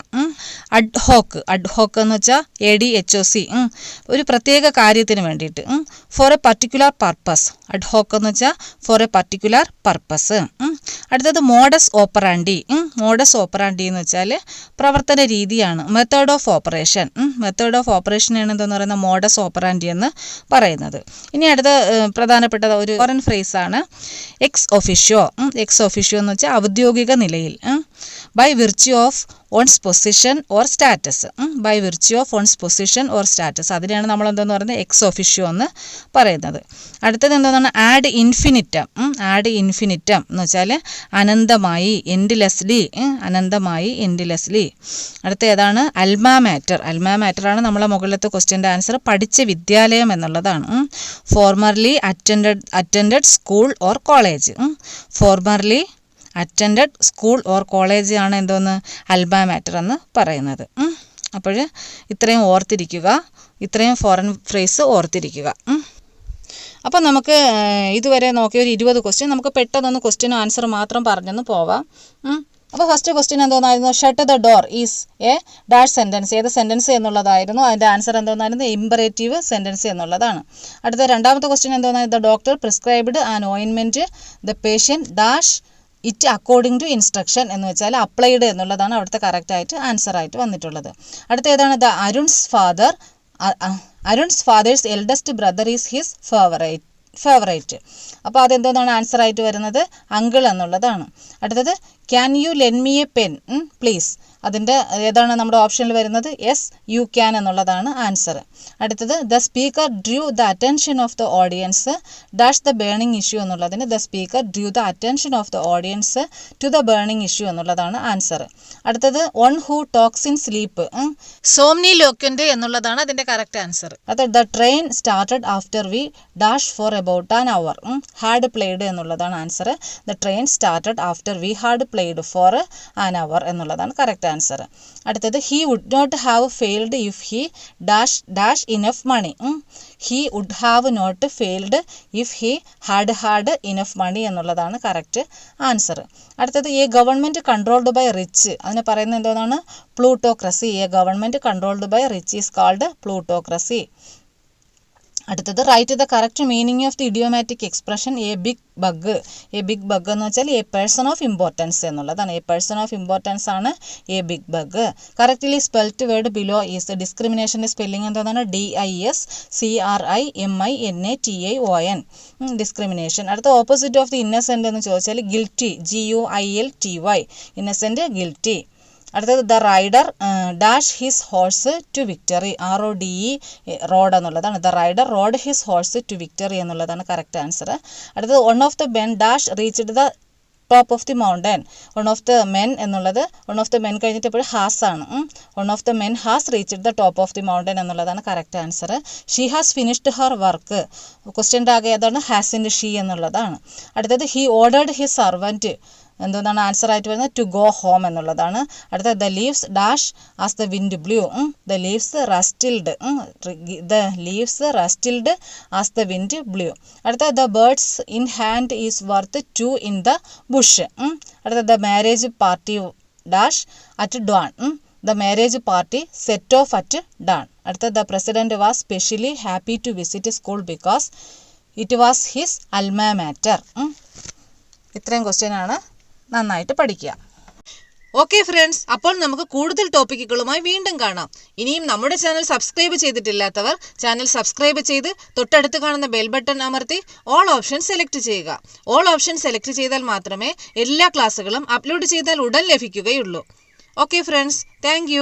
അഡ്ഹോക്ക്. അഡ്ഹോക്ക് എന്ന് വെച്ചാൽ ADHOC, ഒരു പ്രത്യേക കാര്യത്തിന് വേണ്ടിയിട്ട്. For a particular purpose. Ad hoc എന്ന് വെച്ചാൽ ഫോർ എ പർട്ടിക്കുലർ പർപ്പസ്. അടുത്തത് മോഡസ് ഓപ്പറാൻഡി. മോഡസ് ഓപ്പറാൻഡി എന്ന് വെച്ചാൽ പ്രവർത്തന രീതിയാണ്. Method of operation. Method of ഓപ്പറേഷനാണ് എന്തെന്ന് പറയുന്നത് മോഡസ് ഓപ്പറാൻഡി എന്ന് പറയുന്നത്. ഇനി അടുത്ത പ്രധാനപ്പെട്ട ഒരു ഫോറിൻ ഫ്രേസാണ് എക്സ് ഒഫിഷ്യോ. എക്സ് ഒഫിഷ്യോ എന്ന് വെച്ചാൽ ഔദ്യോഗിക നിലയിൽ. By virtue of one's position or status. By virtue of one's position or status അതിനെയാണ് നമ്മൾ എന്തെന്ന് പറയുന്നത് എക്സ് ഒഫിഷ്യോ എന്ന് പറയുന്നത്. അടുത്തത് എന്താണ്? ആഡ് ഇൻഫിനിറ്റം. ആഡ് ഇൻഫിനിറ്റം എന്ന് വെച്ചാൽ അനന്തമായി, എൻഡ്ലെസ്ലി. അനന്തമായി, എൻഡ്ലെസ്ലി. അടുത്ത ഏതാണ്? Alma matter. അൽമാ മാറ്ററാണ് നമ്മളെ മുകളിലത്തെ ക്വസ്റ്റ്യൻ്റെ ആൻസർ. പഠിച്ച വിദ്യാലയം എന്നുള്ളതാണ്. Formerly attended school or college. Formerly attended school or college ആണ് എന്തോന്ന് അൽമാ മാറ്റർ എന്ന് പറയുന്നത്. അപ്പോൾ ഇത്രയും ഓർത്തിരിക്കുക. ഇത്രയും ഫോറിൻ ഫ്രേസ് ഓർത്തിരിക്കുക. അപ്പോൾ നമുക്ക് ഇതുവരെ നോക്കിയ ഒരു 20 ക്വസ്റ്റ്യൻ നമുക്ക് പെട്ടെന്നൊന്ന് ക്വസ്റ്റ്യനും ആൻസർ മാത്രം പറഞ്ഞൊന്ന് പോവാം. അപ്പോൾ ഫസ്റ്റ് ക്വസ്റ്റ്യൻ എന്തോന്നായിരുന്നു? Shut the door is a dash sentence. ഏത് സെൻറ്റൻസ് എന്നുള്ളതായിരുന്നു. അതിൻ്റെ ആൻസർ എന്തോന്നായിരുന്നു? ഇമ്പറേറ്റീവ് സെൻറ്റൻസ് എന്നുള്ളതാണ്. അടുത്ത രണ്ടാമത്തെ ക്വസ്റ്റ്യൻ എന്തോന്നായിരുന്നു? The doctor prescribed an ointment the patient dash it according to instruction എന്ന് വെച്ചാൽ അപ്ലൈഡ് എന്നുള്ളതാണ് അവിടുത്തെ കറക്റ്റായിട്ട് ആൻസറായിട്ട് വന്നിട്ടുള്ളത്. അടുത്ത ഏതാണ്? The Arun's father's eldest brother is his favourite. അപ്പോൾ അതെന്തോന്നാണ് ആൻസറായിട്ട് വരുന്നത്? അങ്കിൾ എന്നുള്ളതാണ്. അടുത്തത് can you lend me a pen please. അതിൻ്റെ ഏതാണ് നമ്മുടെ ഓപ്ഷനിൽ വരുന്നത്? യെസ് യു ക്യാൻ എന്നുള്ളതാണ് ആൻസർ. അടുത്തത് the speaker drew the attention of the audience dash the burning issue എന്നുള്ളതിന് the speaker drew the attention of the audience to the burning issue എന്നുള്ളതാണ് answer. അടുത്തത് one who talks in sleep. സോംനി ലോക്വൻ്റ് എന്നുള്ളതാണ് അതിൻ്റെ correct answer. അത് the train started after we dash for about an hour had played എന്നുള്ളതാണ് answer. The train started after we had played for an hour എന്നുള്ളതാണ് correct answer. അടുത്തത് he would not have failed if he dash enough money. He would have not failed if he had enough money എന്നുള്ളതാണ് correct answer. അടുത്തത് a government controlled by rich. അതിന് പറയുന്നത് എന്തോന്നാണ്? Plutocracy. A government controlled by rich is called plutocracy. അടുത്തത് write the correct meaning of the idiomatic expression a big bug. A big bug എന്ന് വെച്ചാൽ a person of importance എന്നുള്ളതാണ്. A person of importance ആണ് a big bug. Correctly spelt word below is. ഡിസ്ക്രിമിനേഷൻ്റെ spelling എന്താണ്? DISCRIMINATION. Discrimination. അടുത്ത opposite of the innocent എന്ന് ചോദിച്ചാൽ guilty. GUILTY. Innocent, guilty. അടുത്തത് the rider dash his horse to victory. RODE rode എന്നുള്ളതാണ്. The rider rode his horse to victory എന്നുള്ളതാണ് correct answer. അടുത്തത് one of the men dash reached the top of the mountain. One of the men എന്നുള്ളത് one of the men കഴിഞ്ഞിട്ട് എപ്പോഴും has ആണ്. One of the men has reached the top of the mountain എന്നുള്ളതാണ് correct answer. She has finished her work. ക്വസ്റ്റ്യൻ്റെ ആകെ ഏതാണ്? ഹാസിൻ്റെ she എന്നുള്ളതാണ്. അടുത്തത് ഹി ഓർഡേർഡ് ഹിസ് സർവൻറ്റ്. എന്താണ് ആൻസർ ആയിട്ട് വരുന്നത്? ടു ഗോ ഹോം എന്നുള്ളതാണ്. അടുത്ത the leaves dash as the wind blew. The leaves rustled. The leaves rustled as the wind blew. അടുത്ത the birds in hand is worth two in the bush. അടുത്ത the marriage party dash at dawn. The marriage party set off at dawn. അടുത്ത the president was specially happy to visit school because it was his alma mater. ഇത്രയും ക്വസ്റ്റ്യനാണ്. നന്നായിട്ട് പഠിക്കുക. Okay friends, അപ്പോൾ നമുക്ക് കൂടുതൽ ടോപ്പിക്കുകളുമായി വീണ്ടും കാണാം. ഇനിയും നമ്മുടെ ചാനൽ സബ്സ്ക്രൈബ് ചെയ്തിട്ടില്ലാത്തവർ ചാനൽ സബ്സ്ക്രൈബ് ചെയ്ത് തൊട്ടടുത്ത് കാണുന്ന ബെൽ ബട്ടൺ അമർത്തി ഓൾ ഓപ്ഷൻ സെലക്ട് ചെയ്യുക. ഓൾ ഓപ്ഷൻ സെലക്ട് ചെയ്താൽ മാത്രമേ എല്ലാ ക്ലാസ്സുകളും അപ്ലോഡ് ചെയ്താൽ ഉടൻ ലഭിക്കുകയുള്ളൂ. Okay friends, thank